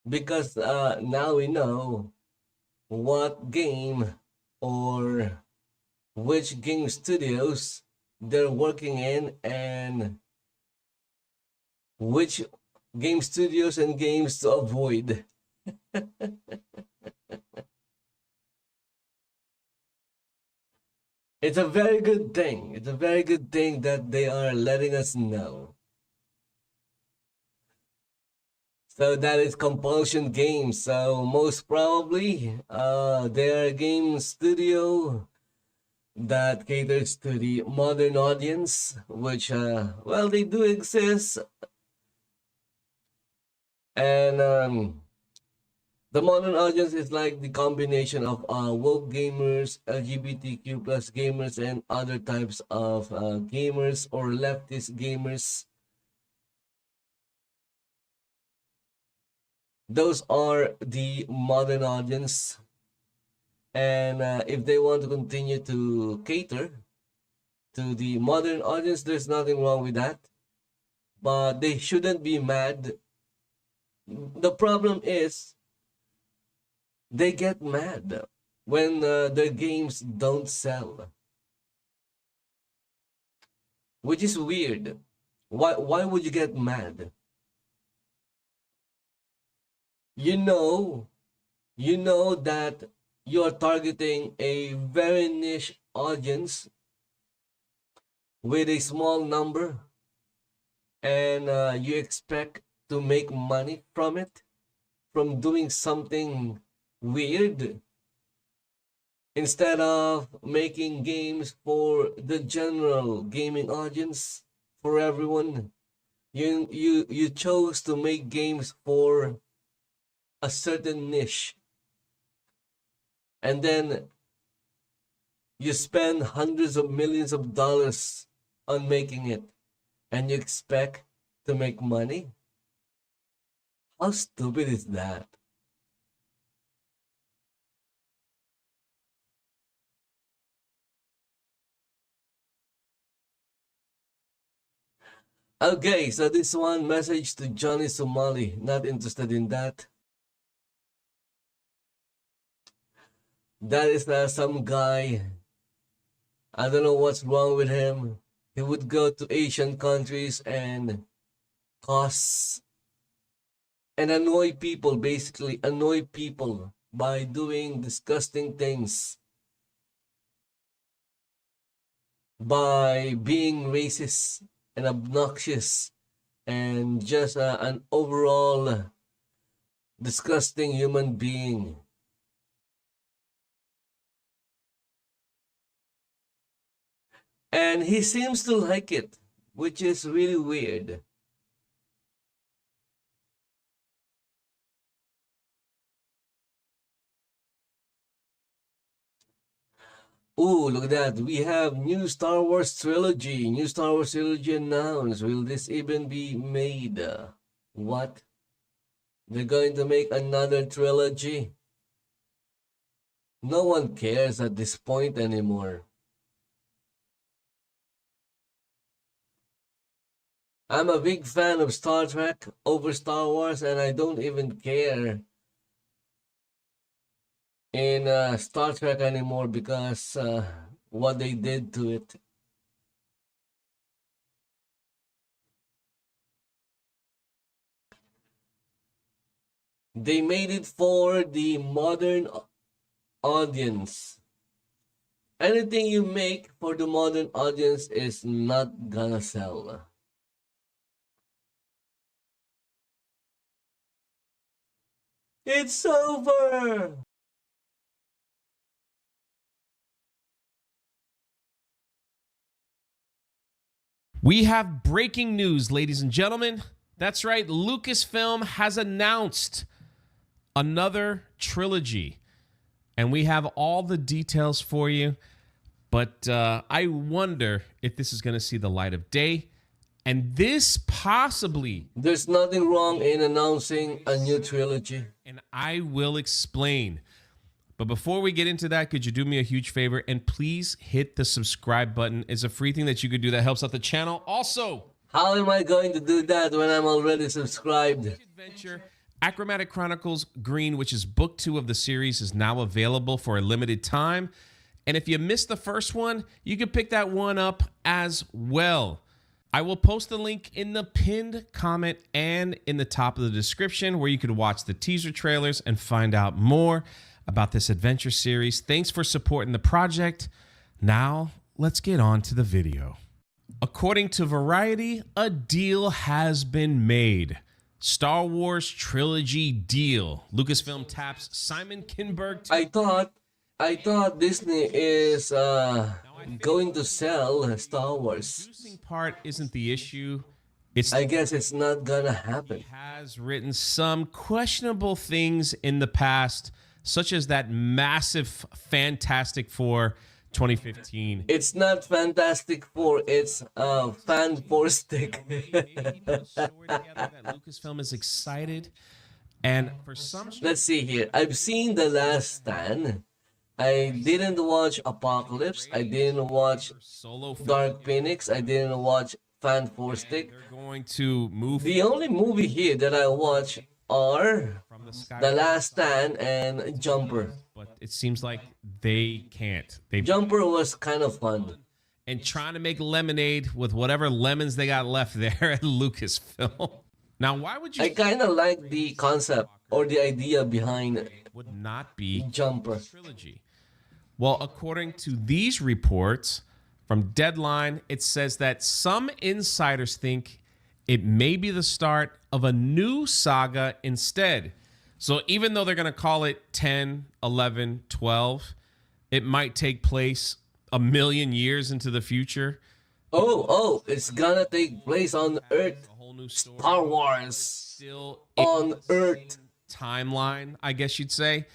now we know what game or which game studios they're working in and which game studios and games to avoid. It's a very good thing. It's a very good thing that they are letting us know. So that is Compulsion Games. So most probably, they are a game studio that caters to the modern audience, which, well, they do exist. And the modern audience is like the combination of woke gamers, LGBTQ plus gamers, and other types of gamers or leftist gamers. Those are the modern audience. And if they want to continue to cater to the modern audience, there's nothing wrong with that. But they shouldn't be mad. The problem is they get mad when their games don't sell, which is weird. Why would you get mad? You know that you're targeting a very niche audience with a small number, and you expect to make money from it, from doing something weird, instead of making games for the general gaming audience, for everyone. You chose to make games for a certain niche, and then you spend hundreds of millions of dollars on making it, and you expect to make money? How stupid is that? Okay, so this one, message to Johnny Somali. Not interested in that. That is some guy. I don't know what's wrong with him. He would go to Asian countries and cause and annoy people, basically annoy people by doing disgusting things, by being racist and obnoxious, and just an overall disgusting human being. And he seems to like it, which is really weird. Ooh, look at that. We have new Star Wars trilogy. New Star Wars trilogy announced. Will this even be made? What? They're going to make another trilogy? No one cares at this point anymore. I'm a big fan of Star Trek over Star Wars, and I don't even care in Star Trek anymore because what they did to it. They made it for the modern audience. Anything you make for the modern audience is not gonna sell. It's over!
We have breaking news, ladies and gentlemen. That's right, Lucasfilm has announced another trilogy, and we have all the details for you. But I wonder if this is going to see the light of day, and this possibly.
There's nothing wrong in announcing a new trilogy.
And I will explain. But before we get into that, could you do me a huge favor and please hit the subscribe button? It's a free thing that you could do that helps out the channel. Also,
how am I going to do that when I'm already subscribed?
Adventure Achromatic Chronicles Green, which is book 2 of the series, is now available for a limited time. And if you missed the first one, you can pick that one up as well. I will post the link in the pinned comment and in the top of the description where you could watch the teaser trailers and find out more about this adventure series. Thanks for supporting the project. Now, let's get on to the video. According to Variety, a deal has been made. Star Wars trilogy deal. Lucasfilm taps Simon Kinberg to...
I thought Disney is going to sell Star Wars.
The producing part isn't the issue.
I guess it's not gonna happen.
He has written some questionable things in the past, such as that massive Fantastic Four 2015.
It's not Fantastic Four, it's Fan Four Stick.
Lucasfilm is excited, and for some...
Let's see here. I've seen The Last Stand. I didn't watch Apocalypse. I didn't watch Dark Phoenix. I didn't watch Fan Four Stick.
They're going to move...
The only movie here that I watch are The Last Stand and Jumper.
But it seems like they can't.
Jumper was kind of fun.
And trying to make lemonade with whatever lemons they got left there at Lucasfilm. Now, why would you...
I kind of like the concept or the idea behind
would not be
Jumper
trilogy. Well, according to these reports from Deadline, it says that some insiders think it may be the start of a new saga instead. So even though they're going to call it 10, 11, 12, it might take place a million years into the future.
Oh, it's gonna take place on Earth.
A whole new story.
Star Wars.
Still
on Earth.
Timeline, I guess you'd say.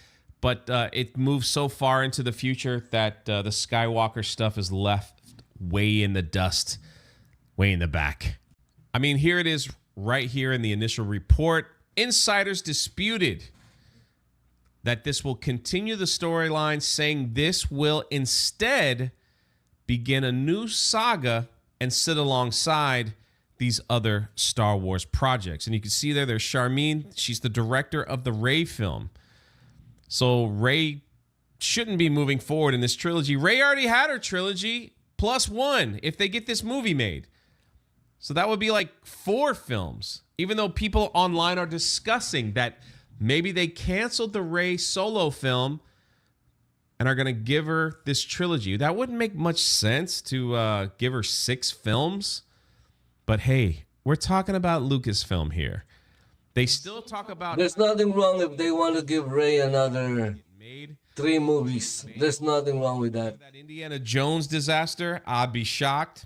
But it moves so far into the future that the Skywalker stuff is left way in the dust, way in the back. I mean, here it is right here in the initial report. Insiders disputed that this will continue the storyline, saying this will instead begin a new saga and sit alongside these other Star Wars projects. And you can see there's Charmin. She's the director of the Rey film. So Rey shouldn't be moving forward in this trilogy. Rey already had her trilogy +1 if they get this movie made. So that would be like 4 films, even though people online are discussing that maybe they canceled the Rey solo film and are going to give her this trilogy. That wouldn't make much sense to give her 6 films. But hey, we're talking about Lucasfilm here. They still talk about...
There's nothing wrong if they want to give Rey another 3 movies. There's nothing wrong with that.
That Indiana Jones disaster, I'd be shocked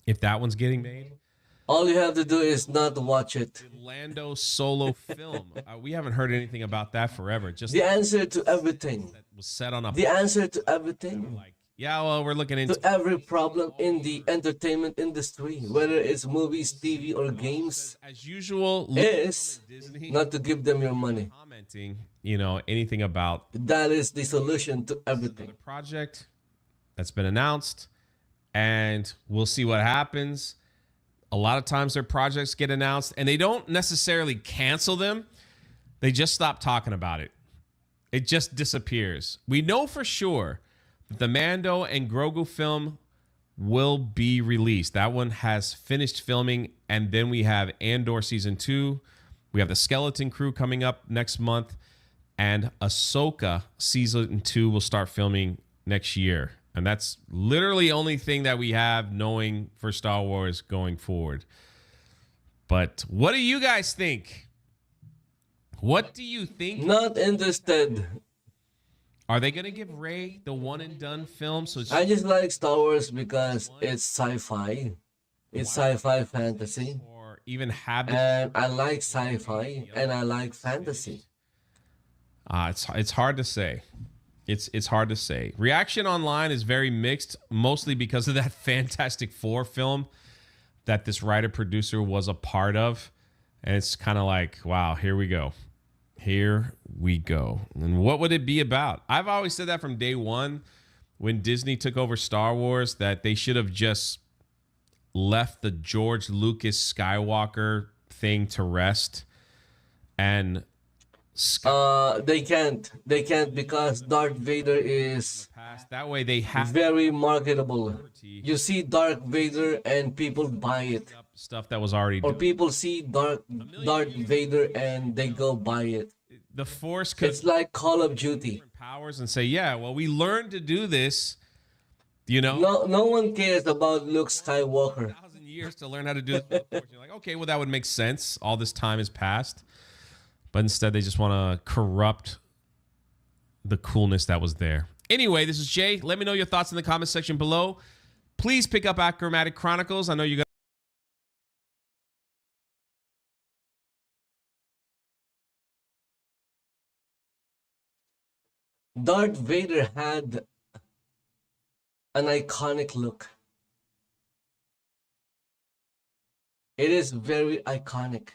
if that one's getting made.
All you have to do is not watch it.
Lando solo film. We haven't heard anything about that forever. Just
The answer to everything.
that was set on a
The answer to everything.
like, yeah, well, we're looking into
To every problem in the entertainment industry, whether it's movies, TV, or games,
as usual.
is
Disney
not to give them your money.
commenting, anything about
That is the solution to everything.
the project that's been announced, and we'll see what happens. A lot of times their projects get announced and they don't necessarily cancel them. They just stop talking about it. It just disappears. We know for sure that the Mando and Grogu film will be released. That one has finished filming, and then we have Andor season 2. We have the Skeleton Crew coming up next month, and Ahsoka season 2 will start filming next year. And that's literally the only thing that we have knowing for Star Wars going forward. But what do you guys think? What do you think?
Not interested.
Are they going to give Rey the one and done film? So
I just like Star Wars because it's sci-fi. It's sci-fi fantasy.
or even have it?
And I like sci-fi and I like fantasy.
It's hard to say. It's hard to say. Reaction online is very mixed, mostly because of that Fantastic Four film that this writer producer was a part of, and it's kind of like, wow, here we go. Here we go. And what would it be about? I've always said that from day one when Disney took over Star Wars, that they should have just left the George Lucas Skywalker thing to rest. And
They can't because Darth Vader is
that way they have
very marketable. You see Darth Vader and people buy it.
stuff that was already
Or
done.
people see Darth Vader and they go buy it.
The Force could
It's like Call of Duty.
powers and say, yeah, well, we learned to do this,
No one cares about Luke Skywalker.
1,000 years to learn how to do this. With the Force. You're like, okay, well, that would make sense. All this time has passed. But instead, they just want to corrupt the coolness that was there. Anyway, this is Jay. Let me know your thoughts in the comment section below. Please pick up Achromatic Chronicles. I know you guys.
Darth Vader had an iconic look. It is very iconic.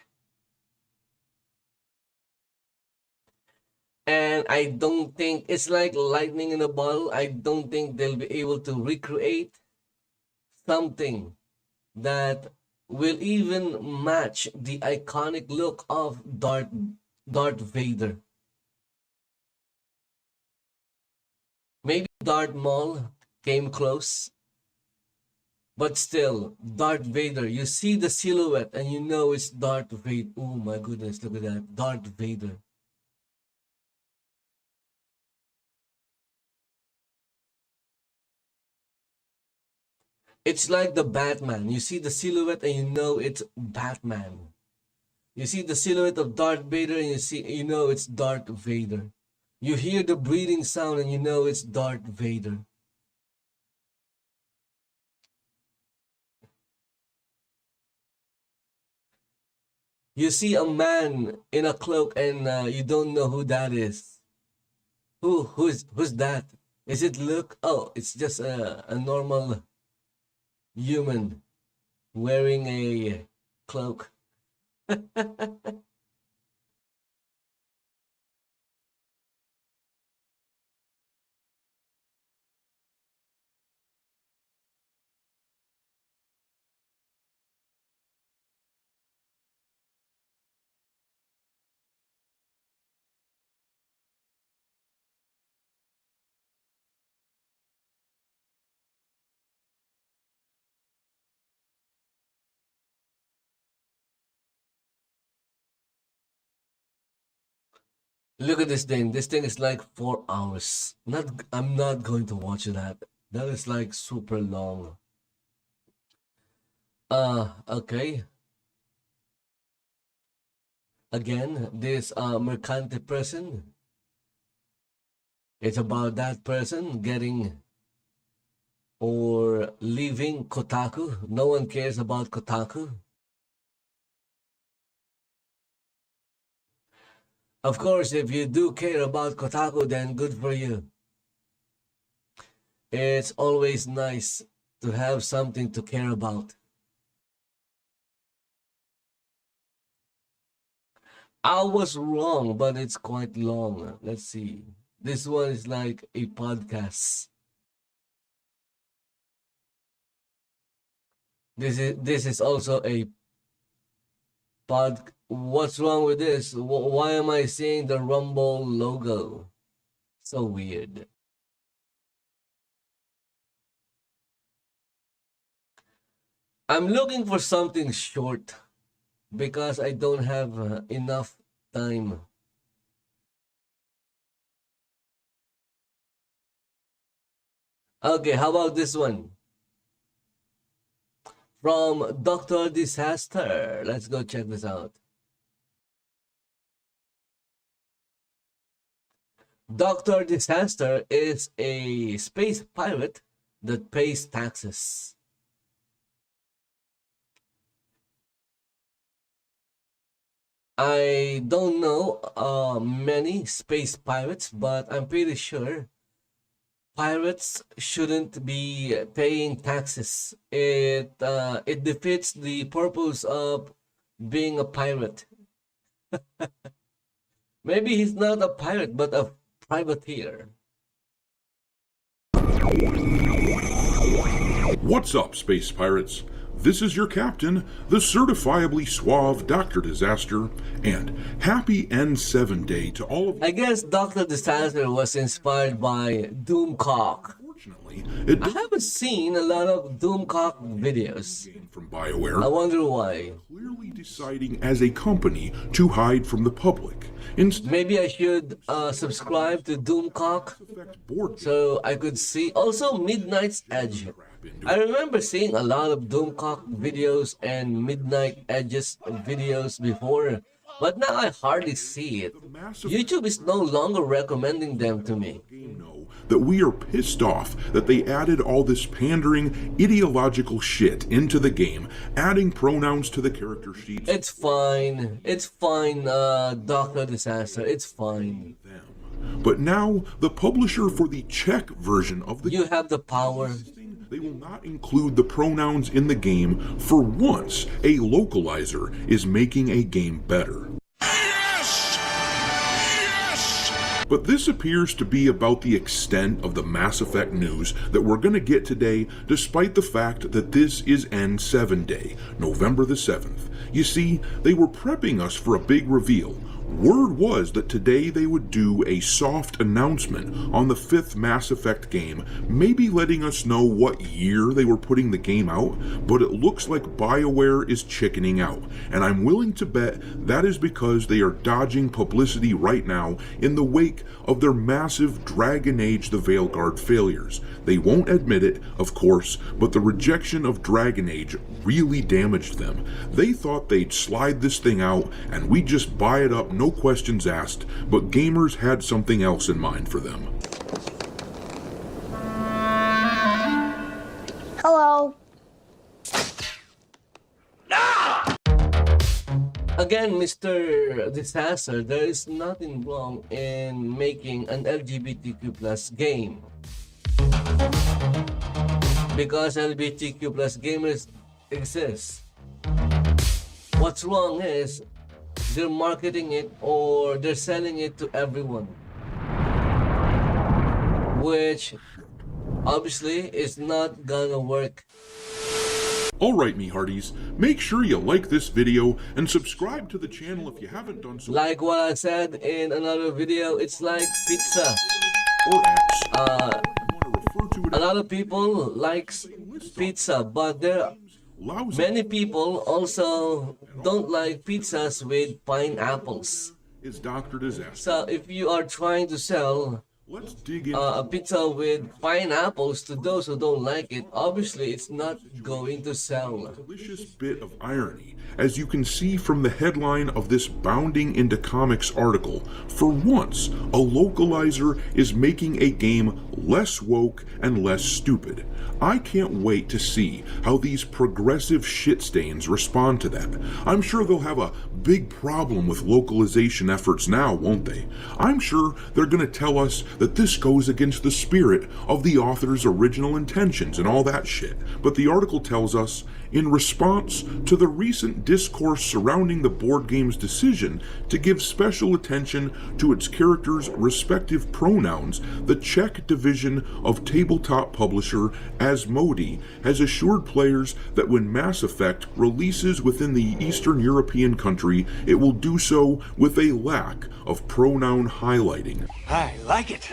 And I don't think it's like lightning in a bottle. I don't think they'll be able to recreate something that will even match the iconic look of Darth Vader. Maybe Darth Maul came close, but still, Darth Vader. You see the silhouette and you know it's Darth Vader. Oh my goodness, look at that, Darth Vader. It's like the Batman. You see the silhouette and you know it's Batman. You see the silhouette of Darth Vader and you know it's Darth Vader. You hear the breathing sound and you know it's Darth Vader. You see a man in a cloak and you don't know who that is. Who's that? Is it Luke? Oh, it's just a normal human wearing a cloak. Look at this thing. This thing is like 4 hours. I'm not going to watch that. That is like super long. Okay. Again, this mercante person. It's about that person getting or leaving Kotaku. No one cares about Kotaku. Of course, if you do care about Kotaku, then good for you. It's always nice to have something to care about. I was wrong, but it's quite long. Let's see. This one is like a podcast. This is also a pod. What's wrong with this? Why am I seeing the Rumble logo? So weird. I'm looking for something short because I don't have enough time. Okay, how about this one? From Dr. Disaster. Let's go check this out. Dr. Disaster is a space pirate that pays taxes. I don't know many space pirates, but I'm pretty sure pirates shouldn't be paying taxes. It defeats the purpose of being a pirate. Maybe he's not a pirate, but a privateer.
What's up, space pirates? This is your captain, the certifiably suave Dr. Disaster, and happy N7 Day to all of you.
I guess Dr. Disaster was inspired by Doomcock.
Unfortunately,
I haven't seen a lot of Doomcock videos.
from BioWare
I wonder why.
clearly deciding as a company to hide from the public. Instead,
Maybe I should subscribe to Doomcock
affect board
so I could see. Also, Midnight's Edge. I remember seeing a lot of Doomcock videos and Midnight Edge's videos before, but now I hardly see it. YouTube is no longer recommending them to me.
know that we are pissed off that they added all this pandering, ideological shit into the game, adding pronouns to the character sheets.
It's fine. It's fine, Dr. Disaster. It's fine.
But now, the publisher for the Czech version of the
You have the power.
they will not include the pronouns in the game. For once, a localizer is making a game better. But this appears to be about the extent of the Mass Effect news that we're going to get today, despite the fact that this is N7 Day, November the 7th. You see, they were prepping us for a big reveal. Word was that today they would do a soft announcement on the 5th Mass Effect game, maybe letting us know what year they were putting the game out, but it looks like BioWare is chickening out, and I'm willing to bet that is because they are dodging publicity right now in the wake of their massive Dragon Age the Veilguard failures. They won't admit it, of course, but the rejection of Dragon Age really damaged them. They thought they'd slide this thing out and we'd just buy it up, no questions asked, but gamers had something else in mind for them.
Hello.
Again, Mr. Disaster, there is nothing wrong in making an LGBTQ plus game. Because LGBTQ plus gamers exist. What's wrong is they're marketing it or they're selling it to everyone. Which obviously is not gonna work.
Alright, me hearties, make sure you like this video and subscribe to the channel if you haven't done so.
Like what I said in another video, it's like pizza.
Or X. You want to refer to it
A lot of people likes pizza, but there
lousy
many people also don't like pizzas with pineapples.
is Dr. Disaster.
So if you are trying to sell
Let's dig into
a pizza with pineapples to those who don't like it, obviously it's not going to sell.
delicious bit of irony, as you can see from the headline of this Bounding into Comics article. For once, a localizer is making a game less woke and less stupid. I can't wait to see how these progressive shitstains respond to that. I'm sure they'll have a big problem with localization efforts now, won't they? I'm sure they're going to tell us that this goes against the spirit of the author's original intentions and all that shit. But the article tells us, in response to the recent discourse surrounding the board game's decision to give special attention to its characters' respective pronouns, the Czech division of tabletop publisher Asmodee has assured players that when Mass Effect releases within the Eastern European country, it will do so with a lack of pronoun highlighting.
I like it.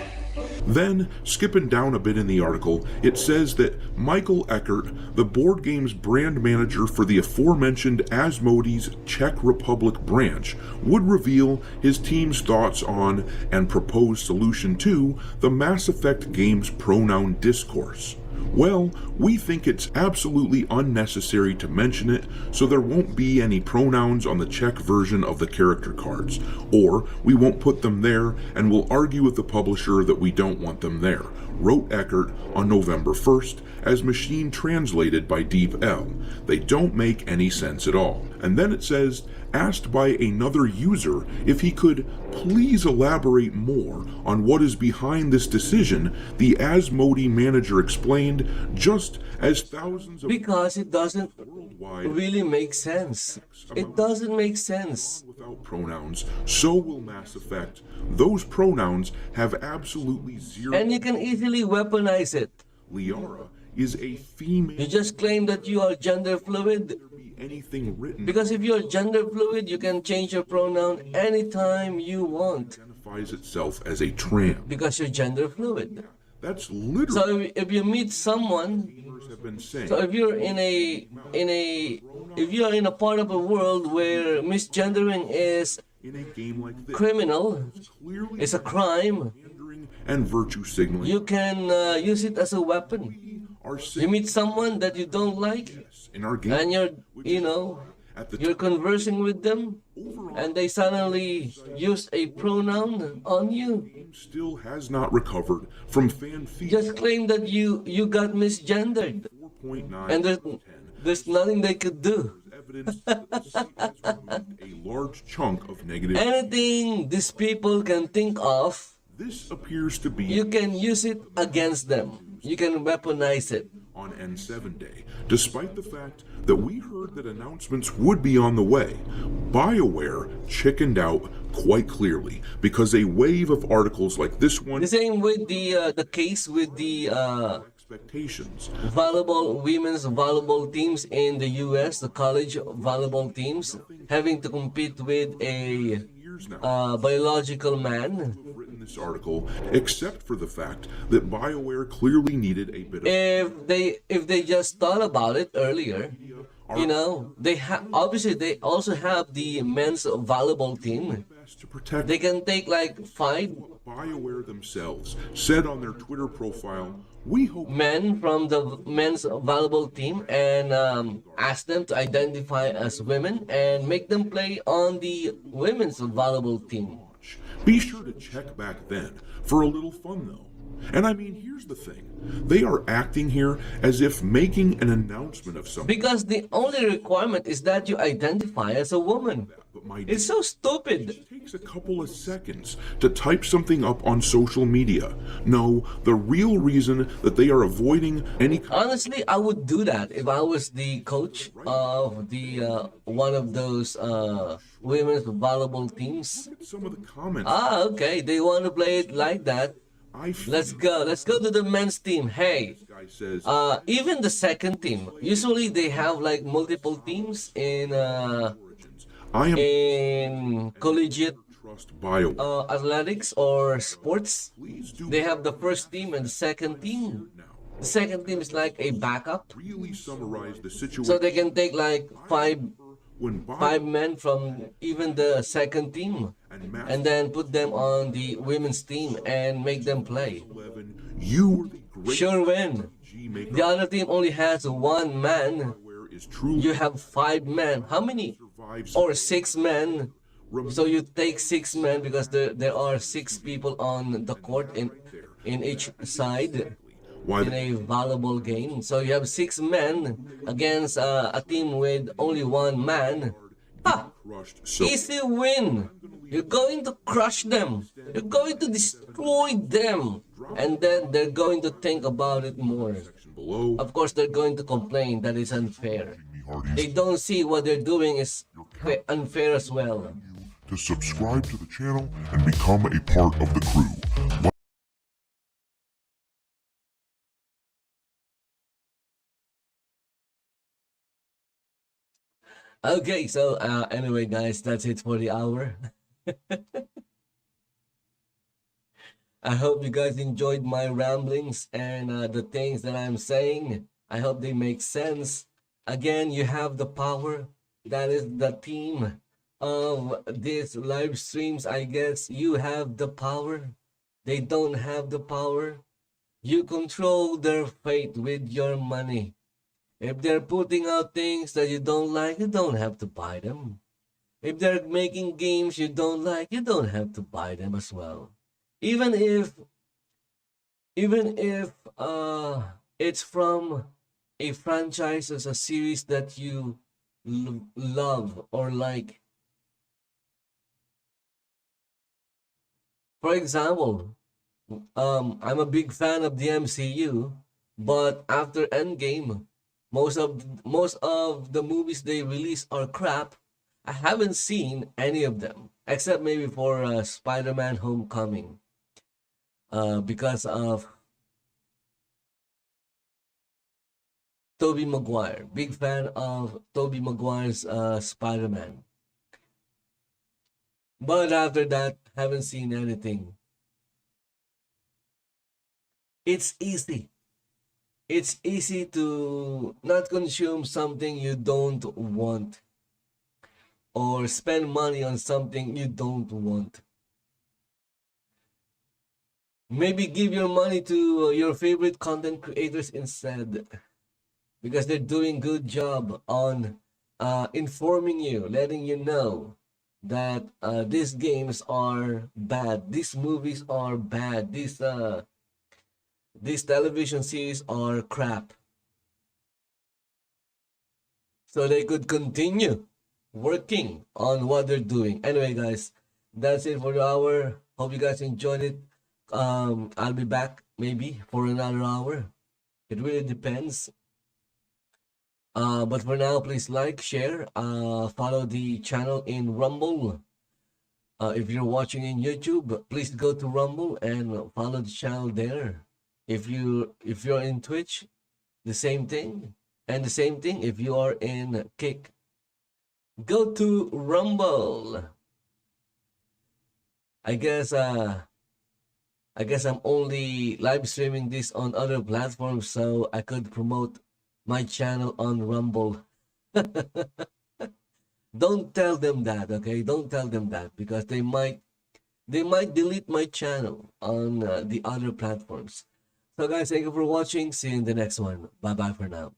Then, skipping down a bit in the article, it says that Michael Eckert, the board game's brand manager for the aforementioned Asmodee's Czech Republic branch, would reveal his team's thoughts on and proposed solution to the Mass Effect game's pronoun discourse. Well, we think it's absolutely unnecessary to mention it, so there won't be any pronouns on the Czech version of the character cards, or we won't put them there and we'll argue with the publisher that we don't want them there, wrote Eckert on November 1st, as machine translated by DeepL. They don't make any sense at all. And then it says, asked by another user if he could please elaborate more on what is behind this decision, the Asmodee manager explained, just as thousands of
Because it doesn't
worldwide
really make sense. It doesn't make sense.
without pronouns, so will Mass Effect. Those pronouns have absolutely zero.
And you can easily weaponize it.
Liara is a female.
You just claim that you are gender fluid.
Anything written
Because if you're gender fluid, you can change your pronoun anytime you want.
identifies itself as a trans.
Because you're gender fluid.
That's literally
So if you meet someone,
what have been saying.
so if you're if you're in a part of the world where misgendering is
In a game like this,
criminal,
clearly
it's a crime,
pandering and virtue signaling
you can use it as a weapon.
are
You meet someone that you don't like,
in our game.
and you're,
which
you
is
know,
at the
you're conversing with them,
overall
and they suddenly use a pronoun on you.
still has not recovered from fan feedback.
Just claim that you got misgendered,
4.9
and there's nothing they could do.
evidence that the site has removed a large chunk of negative.
Anything these people can think of,
This appears to be
you can use it against them. You can weaponize it.
on N7 Day, despite the fact that we heard that announcements would be on the way. BioWare chickened out quite clearly because a wave of articles like this one
The same with the case with the
expectations.
women's volleyball teams in the U.S., the college volleyball teams, having to compete with a
Years now.
biological man.
Written this article, except for the fact that BioWare clearly needed a bit of
If they just thought about it earlier, you know, obviously they also have the men's volleyball team.
best to protect.
They can take like 5
BioWare themselves said on their Twitter profile, "We hope
men from the men's volleyball team and ask them to identify as women and make them play on the women's volleyball team."
Be sure to check back then for a little fun though. And I mean, here's the thing. They are acting here as if making an announcement of something.
Because the only requirement is that you identify as a woman.
But my
It's so stupid.
it takes a couple of seconds to type something up on social media. No, the real reason that they are avoiding any
Honestly, I would do that if I was the coach of the one of those women's volleyball teams.
some of the comments
Okay, they want to play it like that.
I feel
Let's go to the men's team. Hey,
this guy says
even the second team. Usually they have like multiple teams in
I am
collegiate
trust bio.
athletics or sports.
Please do
They have the first team and the second team.
now.
The second team is like a backup,
Really summarize the situation
so they can take like five
when bio
men from even the second team and then put them on the women's team and make them play.
11, you were the great
Sure win.
G maker.
The other team only has one man.
Where is truly
You have 5 men. How many?
survives
Or 6 men. So you take 6 men because there are 6 people on the court in each side
why
in a volleyball game. So you have 6 men against a team with only 1 man. Ha!
crushed so
Easy win. You're going to crush them. You're going to destroy them. And then they're going to think about it more.
below.
Of course, they're going to complain that it's unfair. They don't see what they're doing is unfair as well.
To subscribe to the channel and become a part of the crew.
Okay, so anyway, guys, that's it for the hour. I hope you guys enjoyed my ramblings and the things that I'm saying. I hope they make sense. Again, you have the power. That is the theme of these live streams. I guess you have the power. They don't have the power. You control their fate with your money. If they're putting out things that you don't like, you don't have to buy them. If they're making games you don't like, you don't have to buy them as well. Even if it's from a franchise as a series that you love or like. For example, I'm a big fan of the MCU, but after Endgame, most of the movies they release are crap. I haven't seen any of them except maybe for Spider-Man: Homecoming, because of Tobey Maguire. Big fan of Tobey Maguire's Spider-Man. But after that, haven't seen anything. It's easy. It's easy to not consume something you don't want or spend money on something you don't want. Maybe give your money to your favorite content creators instead, because they're doing good job on informing you, letting you know that these games are bad, these movies are bad, these television series are crap. So they could continue working on what they're doing. Anyway, guys, that's it for the hour. Hope you guys enjoyed it. I'll be back maybe for another hour. It really depends. But for now, please like, share, follow the channel in Rumble. If you're watching in YouTube, please go to Rumble and follow the channel there. If you're in Twitch, the same thing. And the same thing if you are in Kick. Go to Rumble. I guess I'm only live streaming this on other platforms so I could promote my channel on Rumble. Don't tell them that, okay? Don't tell them that, because they might delete my channel on the other platforms. So guys, thank you for watching. See you in the next one. Bye bye for now.